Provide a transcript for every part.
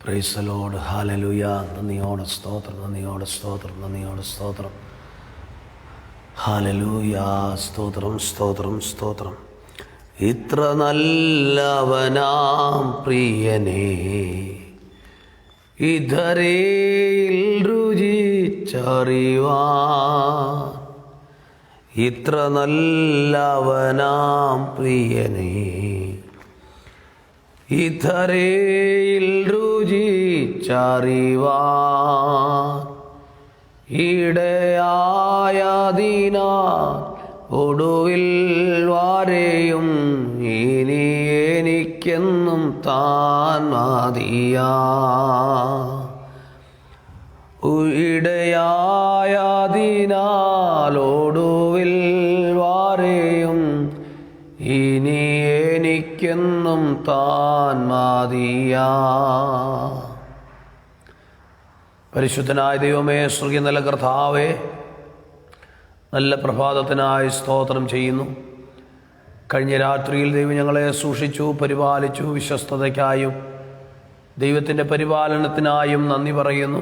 Praise the Lord. Hallelujah. നന്ദിയോടെ സ്തോത്രം, നന്ദിയോടെ സ്തോത്രം, നന്ദിയോടെ സ്തോത്രം. ഹല്ലേലൂയ. സ്തോത്രം, സ്തോത്രം, സ്തോത്രം. ഇത്ര നല്ലവനാം പ്രിയനേ ഇധരയിൽ രുചിച്ചറിവാൻ, ഇത്ര നല്ലവനാം പ്രിയനേ ഇധരയിൽ രുചിച്ചറിവാൻ, ഇടയായതിനാൽ ഒടുവിൽ വരെയും ഇനി എനിക്കെന്നും താൻ മതിയാ. ഇടയായതിനാൽ ഒടുവിൽ വരെയും ഇനി എനിക്കെന്നും താൻ മതിയാ. പരിശുദ്ധനായ ദൈവമേ, സ്വർഗ്ഗീയ നല്ല കർത്താവേ, നല്ല പ്രഭാതത്തിനായി സ്തോത്രം ചെയ്യുന്നു. കഴിഞ്ഞ രാത്രിയിൽ ദൈവം ഞങ്ങളെ സൂക്ഷിച്ചു, പരിപാലിച്ചു. വിശ്വസ്തതയ്ക്കായും ദൈവത്തിൻ്റെ പരിപാലനത്തിനായും നന്ദി പറയുന്നു.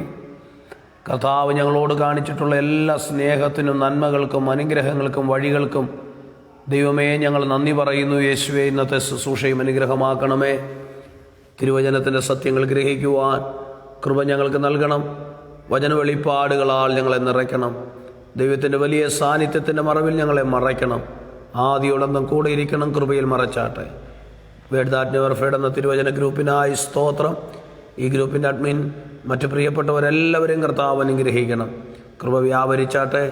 കർത്താവ് ഞങ്ങളോട് കാണിച്ചിട്ടുള്ള എല്ലാ സ്നേഹത്തിനും നന്മകൾക്കും അനുഗ്രഹങ്ങൾക്കും വഴികൾക്കും ദൈവമേ ഞങ്ങൾ നന്ദി പറയുന്നു. യേശുവേ, ഇന്നത്തെ ശുശ്രൂഷയും അനുഗ്രഹമാക്കണമേ. തിരുവചനത്തിൻ്റെ സത്യങ്ങൾ ഗ്രഹിക്കുവാൻ കൃപ ഞങ്ങൾക്ക് നൽകണം. വചന വെളിപ്പാടുകളാൽ ഞങ്ങളെ നിറയ്ക്കണം. ദൈവത്തിൻ്റെ വലിയ സാന്നിധ്യത്തിൻ്റെ മറവിൽ ഞങ്ങളെ മറയ്ക്കണം. ആദിയോടൊന്നും കൂടെ ഇരിക്കണം. കൃപയിൽ മറച്ചാട്ടെ. വേഡ് ദാറ്റ് നെവർ ഫെഡ് എന്ന തിരുവചന ഗ്രൂപ്പിനായി സ്തോത്രം. ഈ ഗ്രൂപ്പിൻ്റെ അഡ്മിൻ, മറ്റു പ്രിയപ്പെട്ടവരെല്ലാവരെയും കർത്താവ് അനുഗ്രഹിക്കണം. കൃപ വ്യാപരിച്ചാട്ടെ.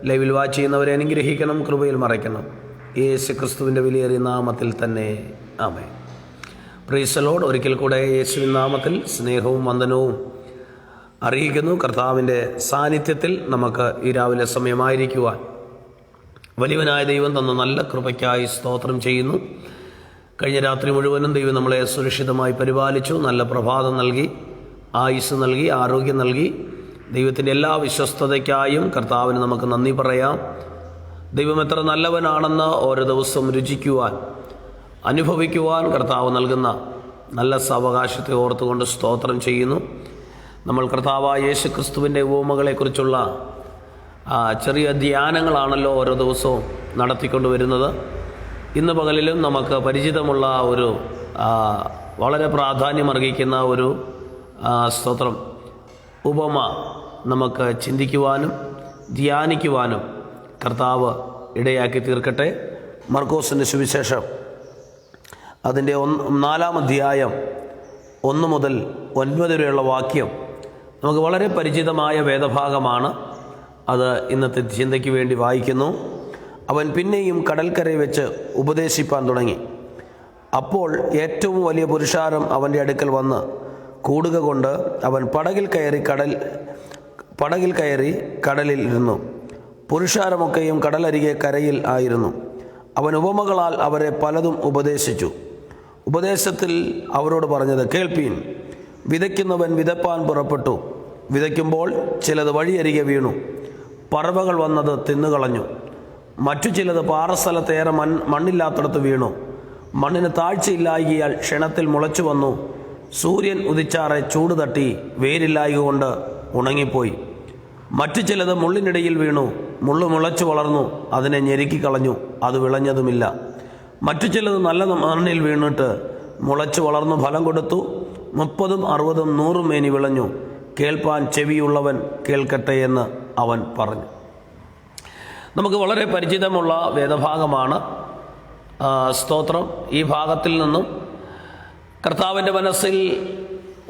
ലൈവിൽ വാച്ച് ചെയ്യുന്നവരെ അനുഗ്രഹിക്കണം. കൃപയിൽ മറയ്ക്കണം. യേശു ക്രിസ്തുവിൻ്റെ വിലയേറിയ നാമത്തിൽ തന്നെ ആമേൻ. Praise the Lord. ഒരിക്കൽ കൂടെ യേശുവിൻ നാമത്തിൽ സ്നേഹവും വന്ദനവും അറിയിക്കുന്നു. കർത്താവിൻ്റെ സാന്നിധ്യത്തിൽ നമുക്ക് ഈ രാവിലെ സമയമായിരിക്കുവാൻ വലിയവനായ ദൈവം തന്ന നല്ല കൃപയ്ക്കായി സ്തോത്രം ചെയ്യുന്നു. കഴിഞ്ഞ രാത്രി മുഴുവനും ദൈവം നമ്മളെ സുരക്ഷിതമായി പരിപാലിച്ചു. നല്ല പ്രഭാതം നൽകി, ആയുസ് നൽകി, ആരോഗ്യം നൽകി. ദൈവത്തിൻ്റെ എല്ലാ വിശ്വസ്തതയ്ക്കായും കർത്താവിന് നമുക്ക് നന്ദി പറയാം. ദൈവം എത്ര നല്ലവനാണെന്ന് ഓരോ ദിവസവും രുചിക്കുവാൻ, അനുഭവിക്കുവാൻ കർത്താവ് നൽകുന്ന നല്ല സാവകാശത്തെ ഓർത്തുകൊണ്ട് സ്തോത്രം ചെയ്യുന്നു. നമ്മൾ കർത്താവായ യേശു ക്രിസ്തുവിൻ്റെ ഉപമകളെക്കുറിച്ചുള്ള ചെറിയ ധ്യാനങ്ങളാണല്ലോ ഓരോ ദിവസവും നടത്തിക്കൊണ്ട് വരുന്നത്. ഇന്ന് പകലിലും നമുക്ക് പരിചിതമുള്ള ഒരു വളരെ പ്രാധാന്യമർഹിക്കുന്ന ഒരു സ്തോത്രം ഉപമ നമുക്ക് ചിന്തിക്കുവാനും ധ്യാനിക്കുവാനും കർത്താവ് ഇടയാക്കി തീർക്കട്ടെ. മർക്കോസിൻ്റെ സുവിശേഷം അതിൻ്റെ 4-ാം അധ്യായം 1 മുതൽ 9 വരെയുള്ള വാക്യം നമുക്ക് വളരെ പരിചിതമായ വേദഭാഗമാണ്. അത് ഇന്നത്തെ ചിന്തയ്ക്ക് വേണ്ടി വായിക്കുന്നു. അവൻ പിന്നെയും കടൽക്കരയിൽ വെച്ച് ഉപദേശിപ്പാൻ തുടങ്ങി. അപ്പോൾ ഏറ്റവും വലിയ പുരുഷാരം അവൻ്റെ അടുക്കൽ വന്ന് കൂടുക കൊണ്ട് അവൻ പടകിൽ കയറി കടലിൽ ഇരുന്നു. പുരുഷാരമൊക്കെയും കടലരികെ കരയിൽ ആയിരുന്നു. അവൻ ഉപമകളാൽ അവരെ പലതും ഉപദേശിച്ചു. ഉപദേശത്തിൽ അവരോട് പറഞ്ഞത് കേൾപ്പീൻ. വിതയ്ക്കുന്നവൻ വിതപ്പാൻ പുറപ്പെട്ടു. വിതയ്ക്കുമ്പോൾ ചിലത് വഴിയരികെ വീണു. പറവകൾ വന്നത് തിന്നുകളഞ്ഞു. മറ്റു ചിലത് പാറസ്ഥലത്തേറെ മണ്ണില്ലാത്തടത്ത് വീണു. മണ്ണിന് താഴ്ചയില്ലായകയാൽ ക്ഷണത്തിൽ മുളച്ചു വന്നു. സൂര്യൻ ഉദിച്ചാറെ ചൂട് തട്ടി വേരില്ലായക കൊണ്ട് ഉണങ്ങിപ്പോയി. മറ്റു ചിലത് മുള്ളിനിടയിൽ വീണു. മുള്ളു മുളച്ചു വളർന്നു, അതിനെ ഞെരുക്കിക്കളഞ്ഞു, അത് വിളഞ്ഞതുമില്ല. മറ്റു ചിലത് നല്ല മണ്ണിൽ വീണിട്ട് മുളച്ചു വളർന്നു ഫലം കൊടുത്തു. 30, 60, 100 മേനി വിളഞ്ഞു. കേൾപ്പാൻ ചെവിയുള്ളവൻ കേൾക്കട്ടെ എന്ന് അവൻ പറഞ്ഞു. നമുക്ക് വളരെ പരിചിതമുള്ള വേദഭാഗമാണ്. സ്തോത്രം. ഈ ഭാഗത്തിൽ നിന്നും കർത്താവിൻ്റെ മനസ്സിൽ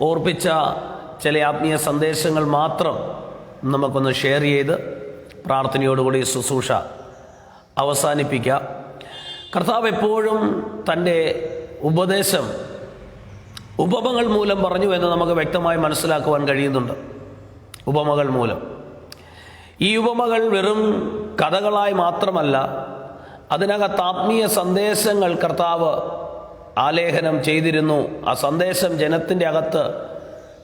ഓർപ്പിച്ച ചില ആത്മീയ സന്ദേശങ്ങൾ മാത്രം നമുക്കൊന്ന് ഷെയർ ചെയ്ത് പ്രാർത്ഥനയോടുകൂടി ശുശ്രൂഷ അവസാനിപ്പിക്കാം. കർത്താവ് എപ്പോഴും തൻ്റെ ഉപദേശം ഉപമകൾ മൂലം പറഞ്ഞു എന്ന് നമുക്ക് വ്യക്തമായി മനസ്സിലാക്കുവാൻ കഴിയുന്നുണ്ട്. ഉപമകൾ മൂലം. ഈ ഉപമകൾ വെറും കഥകളായി മാത്രമല്ല, അതിനകത്ത് ആത്മീയ സന്ദേശങ്ങൾ കർത്താവ് ആലേഖനം ചെയ്തിരുന്നു. ആ സന്ദേശം ജനത്തിൻ്റെ അകത്ത്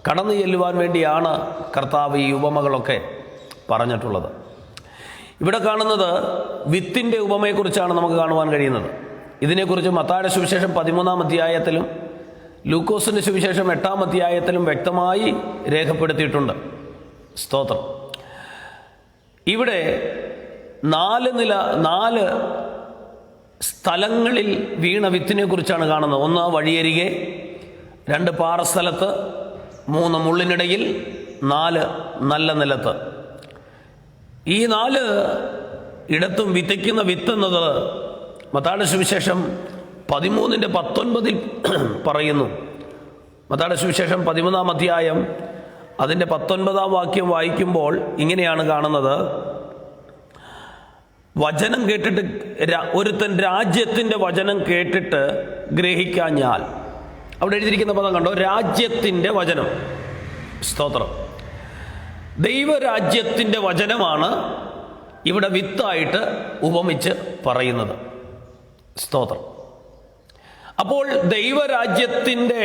കടന്നു ചെല്ലുവാൻ വേണ്ടിയാണ് കർത്താവ് ഈ ഉപമകളൊക്കെ പറഞ്ഞിട്ടുള്ളത്. ഇവിടെ കാണുന്നത് വിത്തിൻ്റെ ഉപമയെക്കുറിച്ചാണ് നമുക്ക് കാണുവാൻ കഴിയുന്നത്. ഇതിനെക്കുറിച്ച് മത്തായിയുടെ സുവിശേഷം 13-ാം അധ്യായത്തിലും ലൂക്കോസിൻ്റെ സുവിശേഷം 8-ാം അധ്യായത്തിലും വ്യക്തമായി രേഖപ്പെടുത്തിയിട്ടുണ്ട്. സ്തോത്രം. ഇവിടെ 4 സ്ഥലങ്ങളിൽ വീണ വിത്തിനെ കുറിച്ചാണ് കാണുന്നത്. 1 വഴിയരികെ, 2 പാറസ്ഥലത്ത്, 3 മുള്ളിനിടയിൽ, 4 നല്ല നിലത്ത്. ഈ 4 ഇടത്തും വിതയ്ക്കുന്ന വിത്തെന്നത് മത്തായിയുടെ സുവിശേഷം 13:19 പറയുന്നു. മത്തായിയുടെ സുവിശേഷം 13-ാം അധ്യായം അതിൻ്റെ 19-ാം വാക്യം വായിക്കുമ്പോൾ ഇങ്ങനെയാണ് കാണുന്നത്: വചനം കേട്ടിട്ട് ഒരുത്തൻ രാജ്യത്തിൻ്റെ വചനം കേട്ടിട്ട് ഗ്രഹിക്കാഞ്ഞാൽ. അവിടെ എഴുതിയിരിക്കുന്ന പദം കണ്ടോ? രാജ്യത്തിൻ്റെ വചനം. സ്തോത്രം. ദൈവരാജ്യത്തിൻ്റെ വചനമാണ് ഇവിടെ വിത്തായിട്ട് ഉപമിച്ച് പറയുന്നത്. സ്തോത്രം. അപ്പോൾ ദൈവരാജ്യത്തിൻ്റെ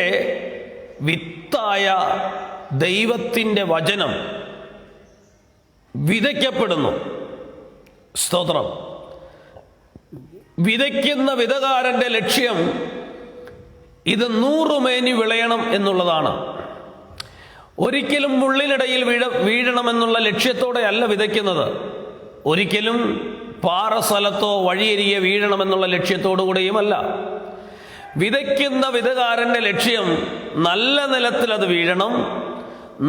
വിത്തായ ദൈവത്തിൻ്റെ വചനം വിതയ്ക്കപ്പെടുന്നു. സ്തോത്രം. വിതയ്ക്കുന്ന വിതകാരൻ്റെ ലക്ഷ്യം ഇത് 100 മേനി വിളയണം എന്നുള്ളതാണ്. ഒരിക്കലും മുള്ളിനിടയിൽ വീഴണമെന്നുള്ള ലക്ഷ്യത്തോടെ അല്ല വിതയ്ക്കുന്നത്. ഒരിക്കലും പാറസ്ഥലത്തോ വഴിയരികെ വീഴണമെന്നുള്ള ലക്ഷ്യത്തോടു കൂടെയുമല്ല. വിതയ്ക്കുന്ന വിതകാരൻ്റെ ലക്ഷ്യം നല്ല നിലത്തിൽ അത് വീഴണം,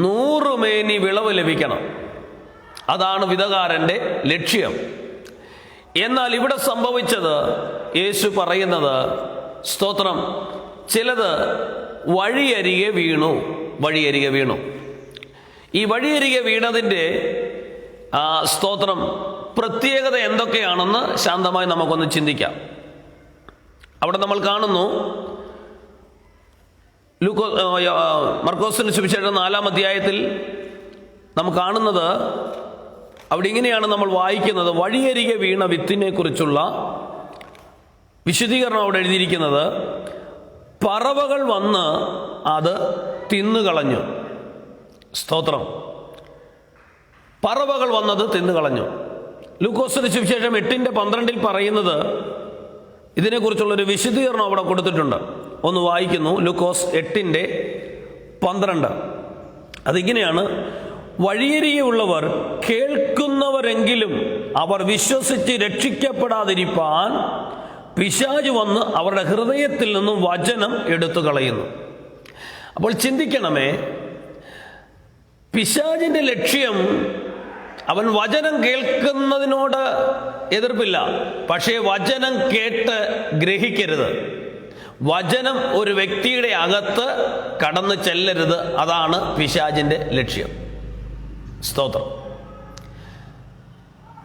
100 മേനി വിളവ് ലഭിക്കണം. അതാണ് വിതകാരൻ്റെ ലക്ഷ്യം. എന്നാൽ ഇവിടെ സംഭവിച്ചത് യേശു പറയുന്നത്, സ്തോത്രം, ചിലത് വഴിയരികെ വീണു. ഈ വഴിയരികെ വീണതിൻ്റെ സ്തോത്രം പ്രത്യേകത എന്തൊക്കെയാണെന്ന് ശാന്തമായി നമുക്കൊന്ന് ചിന്തിക്കാം. അവിടെ നമ്മൾ കാണുന്നു, മർക്കോസിന് സുവിശേഷം 4-ാം അധ്യായത്തിൽ നാം കാണുന്നത്, അവിടെ ഇങ്ങനെയാണ് നമ്മൾ വായിക്കുന്നത്. വഴിയരികെ വീണ വിത്തിനെ കുറിച്ചുള്ള വിശദീകരണം അവിടെ എഴുതിയിരിക്കുന്നത്: പറവകൾ വന്ന് അത് തിന്നുകളഞ്ഞു. സ്തോത്രം. പറവകൾ വന്നത് തിന്നുകളഞ്ഞു. ലൂക്കോസിന്റെ സുവിശേഷം 8:12 പറയുന്നത് ഇതിനെക്കുറിച്ചുള്ളൊരു വിശദീകരണം അവിടെ കൊടുത്തിട്ടുണ്ട്. ഒന്ന് വായിക്കുന്നു. ലൂക്കോസ് 8:12. അതിങ്ങനെയാണ്: വഴിയരികെയുള്ളവർ കേൾക്കുന്നവരെങ്കിലും അവർ വിശ്വസിച്ച് രക്ഷിക്കപ്പെടാതിരിപ്പാൻ പിശാച് വന്ന് അവരുടെ ഹൃദയത്തിൽ നിന്നും വചനം എടുത്തു കളയുന്നു. അപ്പോൾ ചിന്തിക്കണമേ, പിശാചിൻ്റെ ലക്ഷ്യം, അവൻ വചനം കേൾക്കുന്നതിനോട് എതിർപ്പില്ല, പക്ഷേ വചനം കേട്ട് ഗ്രഹിക്കരുത്. വചനം ഒരു വ്യക്തിയുടെ അകത്ത് കടന്നു ചെല്ലരുത്. അതാണ് പിശാചിൻ്റെ ലക്ഷ്യം. സ്തോത്രം.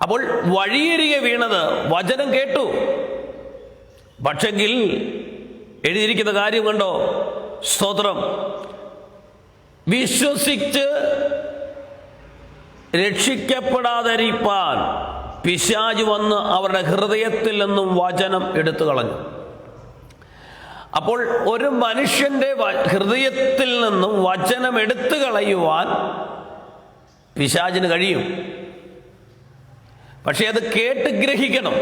അപ്പോൾ വഴിയരികെ വീണത് വചനം കേട്ടു, പക്ഷെങ്കിൽ എഴുതിയിരിക്കുന്ന കാര്യം കണ്ടോ? സ്തോത്രം. വിശ്വസിച്ച് രക്ഷിക്കപ്പെടാതിരിപ്പാൻ പിശാച് വന്ന് അവരുടെ ഹൃദയത്തിൽ നിന്നും വചനം എടുത്തു കളഞ്ഞു. അപ്പോൾ ഒരു മനുഷ്യന്റെ ഹൃദയത്തിൽ നിന്നും വചനം എടുത്തു കളയുവാൻ പിശാചിന് കഴിയും. പക്ഷെ അത് കേട്ട് ഗ്രഹിക്കണം,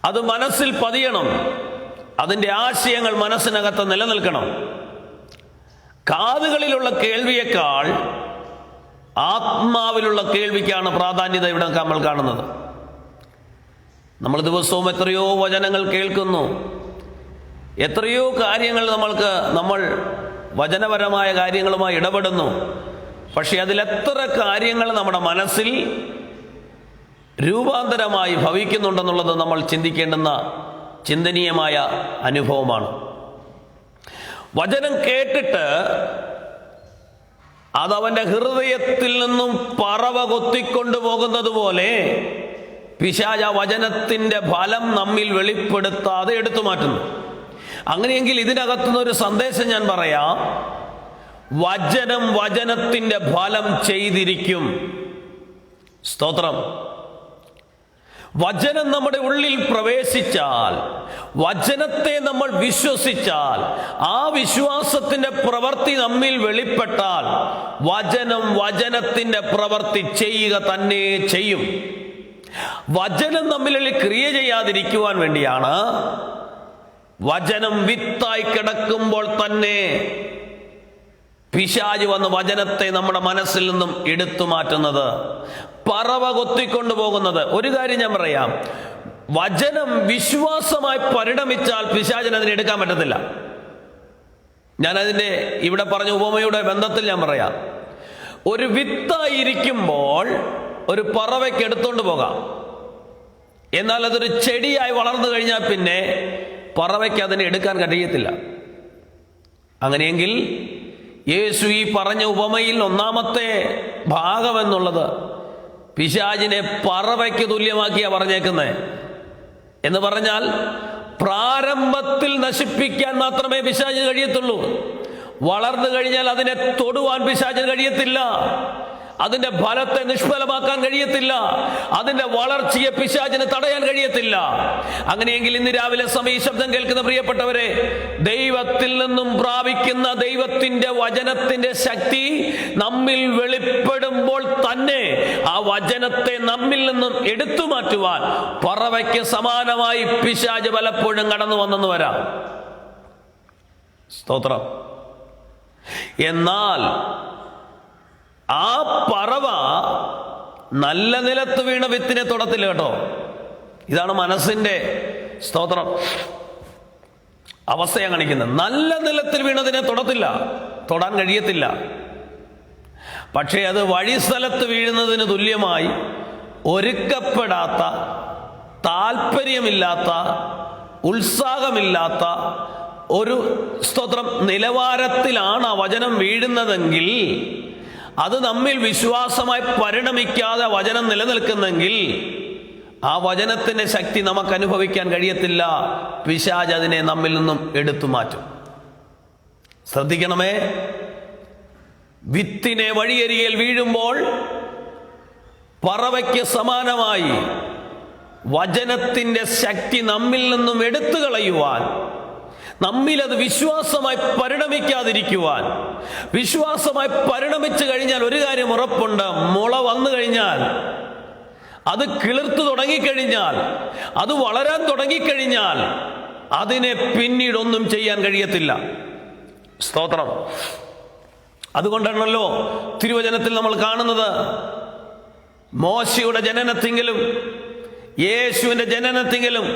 അത് മനസ്സിൽ പതിയണം, അതിൻ്റെ ആശയങ്ങൾ മനസ്സിനകത്ത് നിലനിൽക്കണം. കാതുകളിലുള്ള കേൾവിയേക്കാൾ ആത്മാവിലുള്ള കേൾവിക്കാണ് പ്രാധാന്യത ഇവിടെ നമ്മൾ കാണുന്നത്. നമ്മൾ ദിവസവും എത്രയോ വചനങ്ങൾ കേൾക്കുന്നു, എത്രയോ കാര്യങ്ങൾ നമ്മൾ വചനപരമായ കാര്യങ്ങളുമായി ഇടപെടുന്നു. പക്ഷെ അതിലെത്ര കാര്യങ്ങൾ നമ്മുടെ മനസ്സിൽ രൂപാന്തരമായി ഭവിക്കുന്നുണ്ടെന്നുള്ളത് നമ്മൾ ചിന്തിക്കേണ്ടുന്ന ചിന്തനീയമായ അനുഭവമാണ്. വചനം കേട്ടിട്ട് അതവൻ്റെ ഹൃദയത്തിൽ നിന്നും പറവ കൊത്തിക്കൊണ്ടു പോകുന്നത് പോലെ പിശാച വചനത്തിൻ്റെ ഫലം നമ്മിൽ വെളിപ്പെടുത്താതെ എടുത്തു മാറ്റുന്നു. അങ്ങനെയെങ്കിൽ ഇതിനകത്തുനിന്നൊരു സന്ദേശം ഞാൻ പറയാം. വചനം വചനത്തിൻ്റെ ഫലം ചെയ്തിരിക്കും. സ്തോത്രം. വചനം നമ്മുടെ ഉള്ളിൽ പ്രവേശിച്ചാൽ, വചനത്തെ നമ്മൾ വിശ്വസിച്ചാൽ, ആ വിശ്വാസത്തിന്റെ പ്രവൃത്തി നമ്മിൽ വെളിപ്പെട്ടാൽ വചനം വചനത്തിന്റെ പ്രവൃത്തി ചെയ്യുക തന്നെ ചെയ്യും. വചനം നമ്മളിൽ ക്രിയ ചെയ്യാതിരിക്കുവാൻ വേണ്ടിയാണ് വചനം വിത്തായി കിടക്കുമ്പോൾ തന്നെ പിശാച് വന്ന് വചനത്തെ നമ്മുടെ മനസ്സിൽ നിന്നും എടുത്തു മാറ്റുന്നത്, പറവ കൊത്തിക്കൊണ്ടു പോകുന്നത്. ഒരു കാര്യം ഞാൻ പറയാം, വചനം വിശ്വാസമായി പരിണമിച്ചാൽ പിശാചിന് അതിനെ എടുക്കാൻ പറ്റത്തില്ല. ഞാനതിൻ്റെ ഇവിടെ പറഞ്ഞ ഉപമയുടെ ബന്ധത്തിൽ ഞാൻ പറയാം. ഒരു വിത്തായിരിക്കുമ്പോൾ ഒരു പറവയ്ക്ക് എടുത്തോണ്ട് പോകാം. എന്നാൽ അതൊരു ചെടിയായി വളർന്നു കഴിഞ്ഞാൽ പിന്നെ പറവയ്ക്ക് അതിനെ എടുക്കാൻ കഴിയത്തില്ല. അങ്ങനെയെങ്കിൽ യേശു ഈ പറഞ്ഞ ഉപമയിൽ ഒന്നാമത്തെ ഭാഗം എന്നുള്ളത് പിശാചിനെ പറവയ്ക്ക് തുല്യമാക്കിയാ പറഞ്ഞേക്കുന്നത്. എന്ന് പറഞ്ഞാൽ പ്രാരംഭത്തിൽ നശിപ്പിക്കാൻ മാത്രമേ പിശാചിന് കഴിയത്തുള്ളൂ. വളർന്നു കഴിഞ്ഞാൽ അതിനെ തൊടുവാൻ പിശാചിന് കഴിയത്തില്ല. അതിന്റെ ഫലത്തെ നിഷ്ഫലമാക്കാൻ കഴിയത്തില്ല. അതിന്റെ വളർച്ചയെ പിശാചിന് തടയാൻ കഴിയത്തില്ല. അങ്ങനെയെങ്കിൽ ഇന്ന് രാവിലെ സമയം ശബ്ദം കേൾക്കുന്ന പ്രിയപ്പെട്ടവരെ, ദൈവത്തിൽ നിന്നും പ്രാപിക്കുന്ന ദൈവത്തിന്റെ വചനത്തിന്റെ ശക്തി നമ്മിൽ വെളിപ്പെടുമ്പോൾ തന്നെ ആ വചനത്തെ നമ്മിൽ നിന്നും എടുത്തു മാറ്റുവാൻ പറവയ്ക്ക് സമാനമായി പിശാച് പലപ്പോഴും കടന്നു വന്നെന്ന് വരാം. സ്തോത്രം. എന്നാൽ ആ പറവ നല്ല നിലത്ത് വീണ വിത്തിനെ തൊടത്തില്ല കേട്ടോ. ഇതാണ് മനസ്സിന്റെ സ്തോത്രം അവസ്ഥയെ കാണിക്കുന്നത്. നല്ല നിലത്തിൽ വീണതിനെ തൊടത്തില്ല, തൊടാൻ കഴിയത്തില്ല. പക്ഷേ അത് വഴിസ്ഥലത്ത് വീഴുന്നതിന് തുല്യമായി ഒരുക്കപ്പെടാത്ത, താല്പര്യമില്ലാത്ത, ഉത്സാഹമില്ലാത്ത ഒരു സ്തോത്രം നിലവാരത്തിലാണ് ആ വചനം വീഴുന്നതെങ്കിൽ, അത് നമ്മിൽ വിശ്വാസമായി പരിണമിക്കാതെ വചനം നിലനിൽക്കുന്നെങ്കിൽ ആ വചനത്തിന്റെ ശക്തി നമുക്ക് അനുഭവിക്കാൻ കഴിയത്തില്ല. പിശാച് അതിനെ നമ്മിൽ നിന്നും എടുത്തു മാറ്റും. ശ്രദ്ധിക്കണമേ, വിത്തിനെ വഴിയരികിൽ വീഴുമ്പോൾ പറവയ്ക്ക് സമാനമായി വചനത്തിന്റെ ശക്തി നമ്മിൽ നിന്നും എടുത്തു കളയുവാൻ, നമ്മിൽ അത് വിശ്വാസമായി പരിണമിക്കാതിരിക്കുവാൻ, വിശ്വാസമായി പരിണമിച്ചു കഴിഞ്ഞാൽ ഒരു കാര്യം ഉറപ്പുണ്ട്, മുള വന്നു കഴിഞ്ഞാൽ, അത് കിളിർത്തു തുടങ്ങിക്കഴിഞ്ഞാൽ, അത് വളരാൻ തുടങ്ങിക്കഴിഞ്ഞാൽ അതിനെ പിന്നീടൊന്നും ചെയ്യാൻ കഴിയത്തില്ല. സ്തോത്രം. അതുകൊണ്ടാണല്ലോ തിരുവചനത്തിൽ നമ്മൾ കാണുന്നത്, മോശയുടെ ജനനത്തിങ്കിലും യേശുവിന്റെ ജനനത്തിങ്കിലും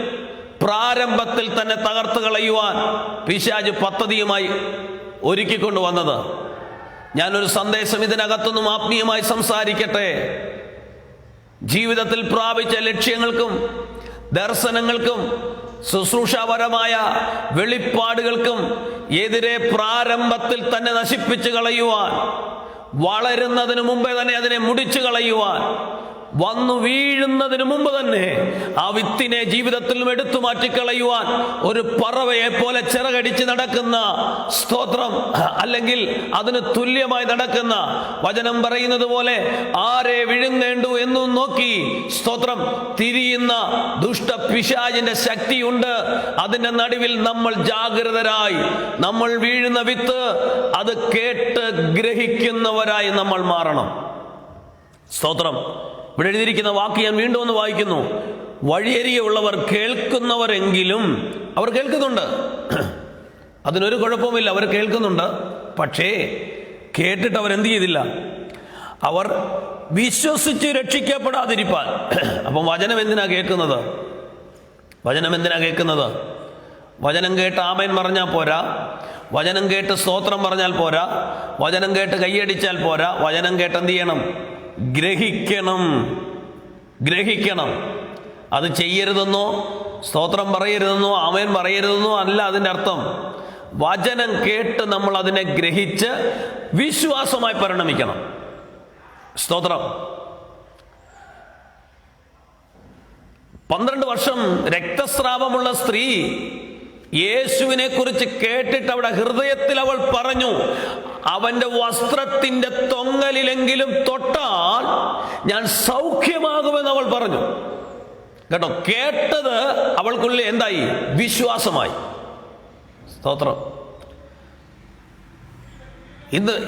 പ്രാരംഭത്തിൽ തന്നെ തകർത്ത് കളയുവാൻ പിശാച് പദ്ധതിയുമായി ഒരുക്കിക്കൊണ്ടുവന്നത്. ഞാനൊരു സന്ദേശം ഇതിനകത്തൊന്നും ആത്മീയമായി സംസാരിക്കട്ടെ. ജീവിതത്തിൽ പ്രാപിച്ച ലക്ഷ്യങ്ങൾക്കും ദർശനങ്ങൾക്കും ശുശ്രൂഷാപരമായ വെളിപ്പാടുകൾക്കും എതിരെ പ്രാരംഭത്തിൽ തന്നെ നശിപ്പിച്ചു കളയുവാൻ, വളരുന്നതിന് മുമ്പേ തന്നെ അതിനെ മുടിച്ചു കളയുവാൻ, വന്നു വീഴുന്നതിന് മുമ്പ് തന്നെ ആ വിത്തിനെ ജീവിതത്തിൽ നിന്നും എടുത്തു മാറ്റിക്കളയുവാൻ ഒരു പറവയെ പോലെ ചിറകടിച്ച് നടക്കുന്ന, സ്തോത്രം, അല്ലെങ്കിൽ അതിന് തുല്യമായി നടക്കുന്ന, വചനം പറയുന്നത് പോലെ ആരെ വിഴുങ്ങേണ്ടു എന്നും നോക്കി സ്തോത്രം തിരിയുന്ന ദുഷ്ടപിശാചിന്റെ ശക്തിയുണ്ട്. അതിന്റെ നടുവിൽ നമ്മൾ ജാഗ്രതരായി, നമ്മൾ വീഴുന്ന വിത്ത് അത് കേട്ട് ഗ്രഹിക്കുന്നവരായി നമ്മൾ മാറണം. സ്തോത്രം. ഇവിടെ എഴുതിയിരിക്കുന്ന വാക്ക് ഞാൻ വീണ്ടും ഒന്ന് വായിക്കുന്നു. വഴിയരികെ ഉള്ളവർ കേൾക്കുന്നവരെങ്കിലും, അവർ കേൾക്കുന്നുണ്ട്, അതിനൊരു കുഴപ്പമില്ല, അവർ കേൾക്കുന്നുണ്ട്. പക്ഷേ കേട്ടിട്ട് അവരെന്ത് ചെയ്തില്ല? അവർ വിശ്വസിച്ച് രക്ഷിക്കപ്പെടാതിരിപ്പാൻ. അപ്പം വചനം എന്തിനാ കേൾക്കുന്നത്? വചനം എന്തിനാ കേൾക്കുന്നത്? വചനം കേട്ട് ആമേൻ പറഞ്ഞാൽ പോരാ, വചനം കേട്ട് സ്തോത്രം പറഞ്ഞാൽ പോരാ, വചനം കേട്ട് കൈയടിച്ചാൽ പോരാ. വചനം കേട്ട് എന്ത് ചെയ്യണം? ഗ്രഹിക്കണം. ഗ്രഹിക്കണം. അത് ചെയ്യരുതെന്നോ സ്തോത്രം പറയരുതെന്നോ ആമേൻ പറയരുതെന്നോ അല്ല അതിൻ്റെ അർത്ഥം. വചനം കേട്ട് നമ്മൾ അതിനെ ഗ്രഹിച്ച് വിശ്വാസമായി പരിണമിക്കണം. സ്തോത്രം. 12 വർഷം രക്തസ്രാവമുള്ള സ്ത്രീ യേശുവിനെ കുറിച്ച് കേട്ടിട്ട് അവിടെ ഹൃദയത്തിൽ അവൾ പറഞ്ഞു, അവന്റെ വസ്ത്രത്തിന്റെ തൊങ്ങലിലെങ്കിലും തൊട്ടാൽ ഞാൻ സൗഖ്യമാകുമെന്ന് അവൾ പറഞ്ഞു. കേട്ടോ, കേട്ടത് അവൾക്കുള്ളിൽ എന്തായി? വിശ്വാസമായി. സ്തോത്രം.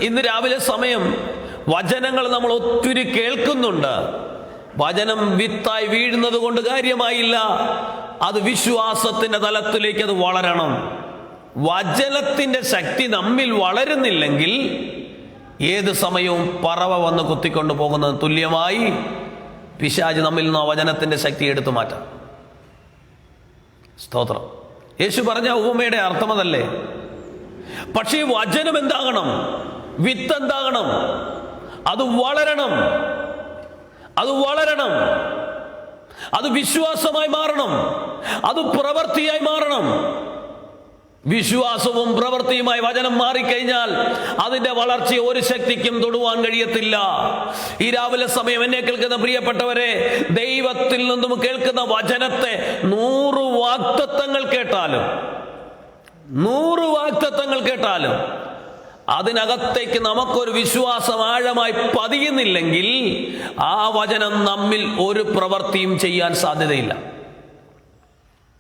ഇന്ന് രാവിലെ സമയം വചനങ്ങൾ നമ്മൾ ഒത്തിരി കേൾക്കുന്നുണ്ട്. വചനം വിത്തായി വീഴുന്നത് കൊണ്ട് കാര്യമായില്ല. അത് വിശ്വാസത്തിന്റെ തലത്തിലേക്ക് അത് വളരണം. വചനത്തിന്റെ ശക്തി നമ്മിൽ വളരുന്നില്ലെങ്കിൽ ഏത് സമയവും പറവ വന്ന് കുത്തിക്കൊണ്ടു പോകുന്നത് തുല്യമായി പിശാച് നമ്മിൽ നിന്ന് ആ വചനത്തിന്റെ ശക്തി എടുത്തു മാറ്റാം. സ്തോത്രം. യേശു പറഞ്ഞ ഉപമയുടെ അർത്ഥം അതല്ലേ? പക്ഷേ വചനം എന്താകണം? വിത്ത് എന്താകണം? അത് വളരണം. അത് വളരണം. അത് വിശ്വാസമായി മാറണം. അത് പ്രവൃത്തിയായി മാറണം. വിശ്വാസവും പ്രവൃത്തിയുമായി വചനം മാറിക്കഴിഞ്ഞാൽ അതിന്റെ വളർച്ചയെ ഒരു ശക്തിക്കും തൊടുവാൻ കഴിയത്തില്ല. ഈ രാവിലെ സമയം എന്നെ കേൾക്കുന്ന പ്രിയപ്പെട്ടവരെ, ദൈവത്തിൽ നിന്നും കേൾക്കുന്ന വചനത്തെ 100 വാഗ്ദത്തങ്ങൾ കേട്ടാലും അതിനകത്തേക്ക് നമുക്കൊരു വിശ്വാസം ആഴമായി പതിയുന്നില്ലെങ്കിൽ ആ വചനം നമ്മിൽ ഒരു പ്രവൃത്തിയും ചെയ്യാൻ സാധ്യതയില്ല.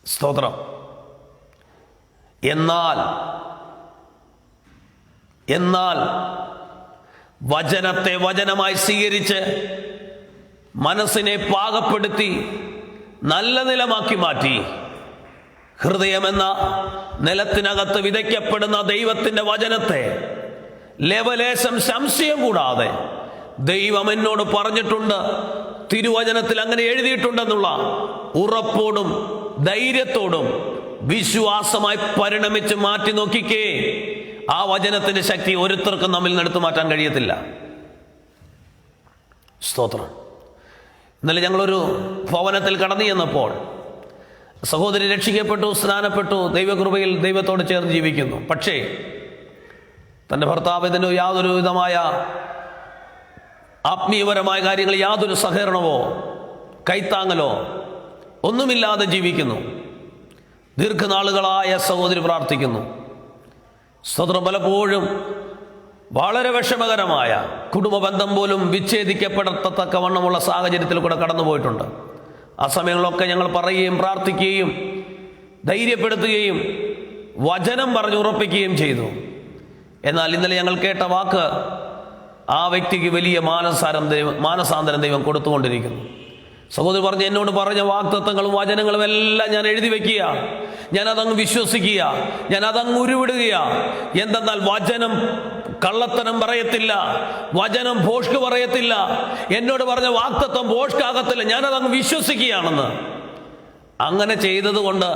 സ്തോത്രം. എന്നാൽ വചനത്തെ വചനമായി സ്വീകരിച്ച് മനസ്സിനെ പാകപ്പെടുത്തി നല്ല നിലമാക്കി മാറ്റി ഹൃദയമെന്ന നിലത്തിനകത്ത് വിതയ്ക്കപ്പെടുന്ന ദൈവത്തിന്റെ വചനത്തെ ലെവലേശം സംശയം കൂടാതെ ദൈവം എന്നോട് പറഞ്ഞിട്ടുണ്ട്, തിരുവചനത്തിൽ അങ്ങനെ എഴുതിയിട്ടുണ്ടെന്നുള്ള ഉറപ്പോടും ധൈര്യത്തോടും വിശ്വാസമായി പരിണമിച്ച് മാറ്റി നോക്കിക്കേ, ആ വചനത്തിന്റെ ശക്തി ഒരുത്തർക്കും നമ്മിൽ നിന്ന് എടുത്തു മാറ്റാൻ കഴിയത്തില്ല. സ്തോത്രം. ഇന്നലെ ഞങ്ങളൊരു ഭവനത്തിൽ കടന്നു ചെന്നപ്പോൾ സഹോദരി രക്ഷിക്കപ്പെട്ടു, സ്നാനപ്പെട്ടു, ദൈവകൃപയിൽ ദൈവത്തോട് ചേർന്ന് ജീവിക്കുന്നു. പക്ഷേ തൻ്റെ ഭർത്താവിന് യാതൊരു വിധമായ ആത്മീയപരമായ കാര്യങ്ങൾ യാതൊരു സഹകരണമോ കൈത്താങ്ങലോ ഒന്നുമില്ലാതെ ജീവിക്കുന്നു. ദീർഘനാളുകളായ സഹോദരി പ്രാർത്ഥിക്കുന്നു. സ്തോത്രം. പലപ്പോഴും വളരെ വിഷമകരമായ കുടുംബ ബന്ധം പോലും വിച്ഛേദിക്കപ്പെടത്തക്കവണ്ണമുള്ള സാഹചര്യത്തിൽ കൂടെ കടന്നുപോയിട്ടുണ്ട്. ആ സമയങ്ങളിലൊക്കെ ഞങ്ങൾ പറയുകയും പ്രാർത്ഥിക്കുകയും ധൈര്യപ്പെടുത്തുകയും വചനം പറഞ്ഞ് ഉറപ്പിക്കുകയും ചെയ്തു. എന്നാൽ ഇന്നലെ ഞങ്ങൾ കേട്ട വാക്ക് ആ വ്യക്തിക്ക് വലിയ മാനസാന്തരം ദൈവം കൊടുത്തുകൊണ്ടിരിക്കുന്നു. സഹോദരി പറഞ്ഞ് എന്നോട് പറഞ്ഞ വാഗ്ദത്തങ്ങളും വചനങ്ങളും എല്ലാം ഞാൻ എഴുതി വെക്കുക, ഞാനതങ്ങ് വിശ്വസിക്കുക, ഞാനതങ്ങ് ഉരുവിടുക. എന്തെന്നാൽ വചനം കള്ളത്തനം പറയത്തില്ല, വചനം ഭോഷ്ക് പറയത്തില്ല. എന്നോട് പറഞ്ഞ വാഗ്ദത്തം ഭോഷ്കാകത്തില്ല, ഞാനതങ്ങ് വിശ്വസിക്കുകയാണെന്ന്. അങ്ങനെ ചെയ്തതുകൊണ്ട്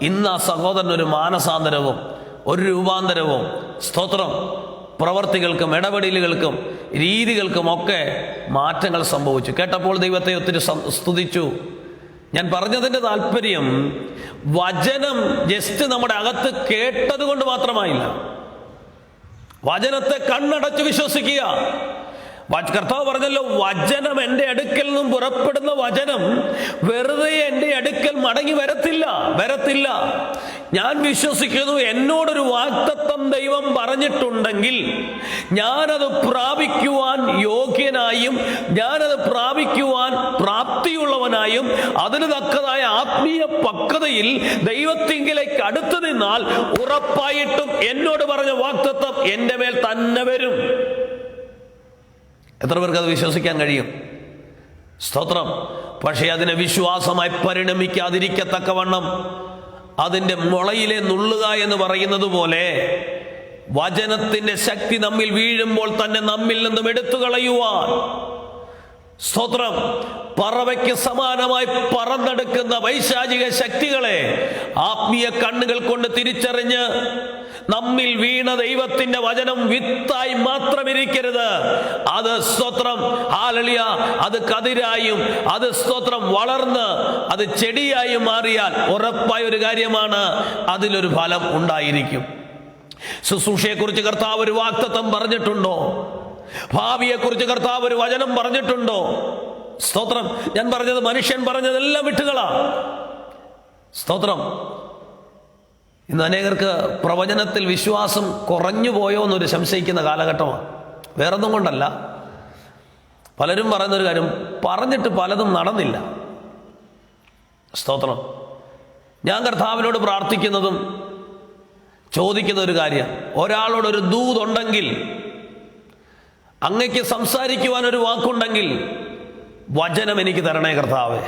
ഇന്ന് ആ സഹോദരനൊരു മാനസാന്തരവും ഒരു രൂപാന്തരവും, സ്തോത്രം, പ്രവർത്തികൾക്കും ഇടപെടലുകൾക്കും രീതികൾക്കും ഒക്കെ മാറ്റങ്ങൾ സംഭവിച്ചു. കേട്ടപ്പോൾ ദൈവത്തെ ഒത്തിരി സ്തുതിച്ചു. ഞാൻ പറഞ്ഞതിൻ്റെ താല്പര്യം വചനം ജസ്റ്റ് നമ്മുടെ അകത്ത് കേട്ടത് കൊണ്ട് മാത്രമായില്ല. വചനത്തെ കണ്ണടച്ച് വിശ്വസിക്കുക. കർത്താവ് പറഞ്ഞല്ലോ, വചനം എൻ്റെ അടുക്കൽ നിന്നും പുറപ്പെടുന്ന വചനം വെറുതെ എൻ്റെ അടുക്കൽ മടങ്ങി വരത്തില്ല. ഞാൻ വിശ്വസിക്കുന്നു, എന്നോടൊരു വാഗ്ദത്തം ദൈവം പറഞ്ഞിട്ടുണ്ടെങ്കിൽ ഞാനത് പ്രാപിക്കുവാൻ യോഗ്യനായും ഞാനത് പ്രാപിക്കുവാൻ പ്രാപ്തിയുള്ളവനായും അതിന് തക്കതായ ആത്മീയ പക്വതയിൽ ദൈവത്തിങ്കിലേക്ക് അടുത്തു നിന്നാൽ ഉറപ്പായിട്ടും എന്നോട് പറഞ്ഞ വാഗ്ദത്തം എൻ്റെ മേൽ തന്നെ വരും. എത്ര പേർക്ക് അത് വിശ്വസിക്കാൻ കഴിയും? സ്തോത്രം. പക്ഷേ അതിനെ വിശ്വാസമായി പരിണമിക്കാതിരിക്കത്തക്കവണ്ണം അതിൻ്റെ മുളയിലെ നുള്ളുക എന്ന് പറയുന്നത് പോലെ വചനത്തിന്റെ ശക്തി നമ്മിൽ വീഴുമ്പോൾ തന്നെ നമ്മിൽ നിന്നും എടുത്തു കളയുവാൻ, സ്തോത്രം, പറവയ്ക്ക് സമാനമായി പറന്നെടുക്കുന്ന വൈശാചിക ശക്തികളെ ആത്മീയ കണ്ണുകൾ കൊണ്ട് തിരിച്ചറിഞ്ഞ് നമ്മിൽ വീണ ദൈവത്തിന്റെ വചനം വിത്തായി മാത്രം ഇരിക്കരുത്. അത് സ്തോത്രം ഹല്ലേലൂയ, അത് കതിരായും അത് സ്തോത്രം വളർന്ന് അത് ചെടിയായും മാറിയാൽ ഉറപ്പായ ഒരു കാര്യമാണ്, അതിലൊരു ഫലം ഉണ്ടായിരിക്കും. ശുശ്രൂഷയെക്കുറിച്ച് കർത്താവ് ഒരു വാഗ്ദത്തം പറഞ്ഞിട്ടുണ്ടോ? ഭാവിയെക്കുറിച്ച് കർത്താവ് ഒരു വചനം പറഞ്ഞിട്ടുണ്ടോ? സ്തോത്രം. ഞാൻ പറഞ്ഞത് മനുഷ്യൻ പറഞ്ഞതെല്ലാം വിട്ടുകളാ. സ്തോത്രം. ഇന്ന് അനേകർക്ക് പ്രവചനത്തിൽ വിശ്വാസം കുറഞ്ഞു പോയോ എന്നൊരു സംശയിക്കുന്ന കാലഘട്ടമാണ്. വേറൊന്നും കൊണ്ടല്ല, പലരും പറയുന്നൊരു കാര്യം, പറഞ്ഞിട്ട് പലതും നടന്നില്ല. സ്തോത്രം. ഞാൻ കർത്താവിനോട് പ്രാർത്ഥിക്കുന്നതും ചോദിക്കുന്ന ഒരു കാര്യം, ഒരാളോടൊരു ദൂതുണ്ടെങ്കിൽ, അങ്ങയ്ക്ക് സംസാരിക്കുവാൻ ഒരു വാക്കുണ്ടെങ്കിൽ വചനം എനിക്ക് തരണേ കർത്താവേ.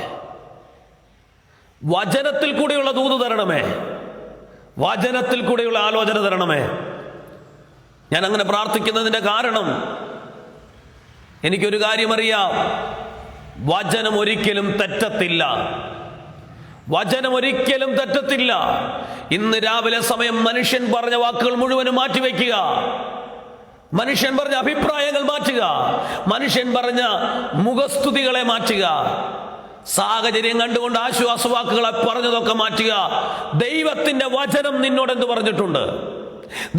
വചനത്തിൽ കൂടെയുള്ള ദൂത് തരണമേ, വചനത്തിൽ കൂടെയുള്ള ആലോചന തരണമേ. ഞാൻ അങ്ങനെ പ്രാർത്ഥിക്കുന്നതിൻ്റെ കാരണം എനിക്കൊരു കാര്യം അറിയാം, വചനം ഒരിക്കലും തെറ്റത്തില്ല. വചനം ഒരിക്കലും തെറ്റത്തില്ല. ഇന്ന് രാവിലെ സമയം മനുഷ്യൻ പറഞ്ഞ വാക്കുകൾ മുഴുവനും മാറ്റിവെക്കുക, മനുഷ്യൻ പറഞ്ഞ അഭിപ്രായങ്ങൾ മാറ്റുക, മനുഷ്യൻ പറഞ്ഞ മുഖസ്തുതികളെ മാറ്റുക, സാഹചര്യം കണ്ടുകൊണ്ട് ആശ്വാസവാക്കുകളെ പറഞ്ഞതൊക്കെ മാറ്റുക. ദൈവത്തിന്റെ വചനം നിന്നോട് എന്ത് പറഞ്ഞിട്ടുണ്ട്?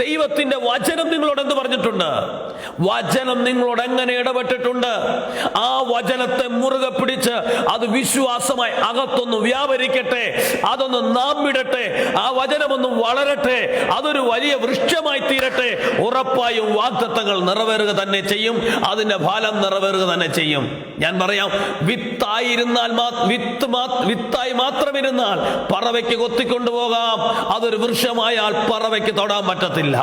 ദൈവത്തിന്റെ വചനം നിങ്ങളോട് എന്ത് പറഞ്ഞിട്ടുണ്ട്? വചനം നിങ്ങളോട് എങ്ങനെ ഇടപെട്ടിട്ടുണ്ട്? ആ വചനത്തെ മുറുകെ പിടിച്ച് അത് വിശ്വാസമായി അകത്തൊന്ന് വ്യാപരിക്കട്ടെ, അതൊന്ന് നാം വിടട്ടെ, ആ വചനമൊന്ന് വളരട്ടെ, അതൊരു വലിയ വൃക്ഷമായി തീരട്ടെ. ഉറപ്പായും വാഗ്ദത്തങ്ങൾ നിറവേറുക തന്നെ ചെയ്യും, അതിന്റെ ഫലം നിറവേറുക തന്നെ ചെയ്യും. ഞാൻ പറയാം, വിത്തായി മാത്രം ഇരുന്നാൽ പറവയ്ക്ക് കൊത്തിക്കൊണ്ടുപോകാം, അതൊരു വൃക്ഷമായാൽ പറവയ്ക്ക് തൊടാൻ പറ്റത്തില്ല.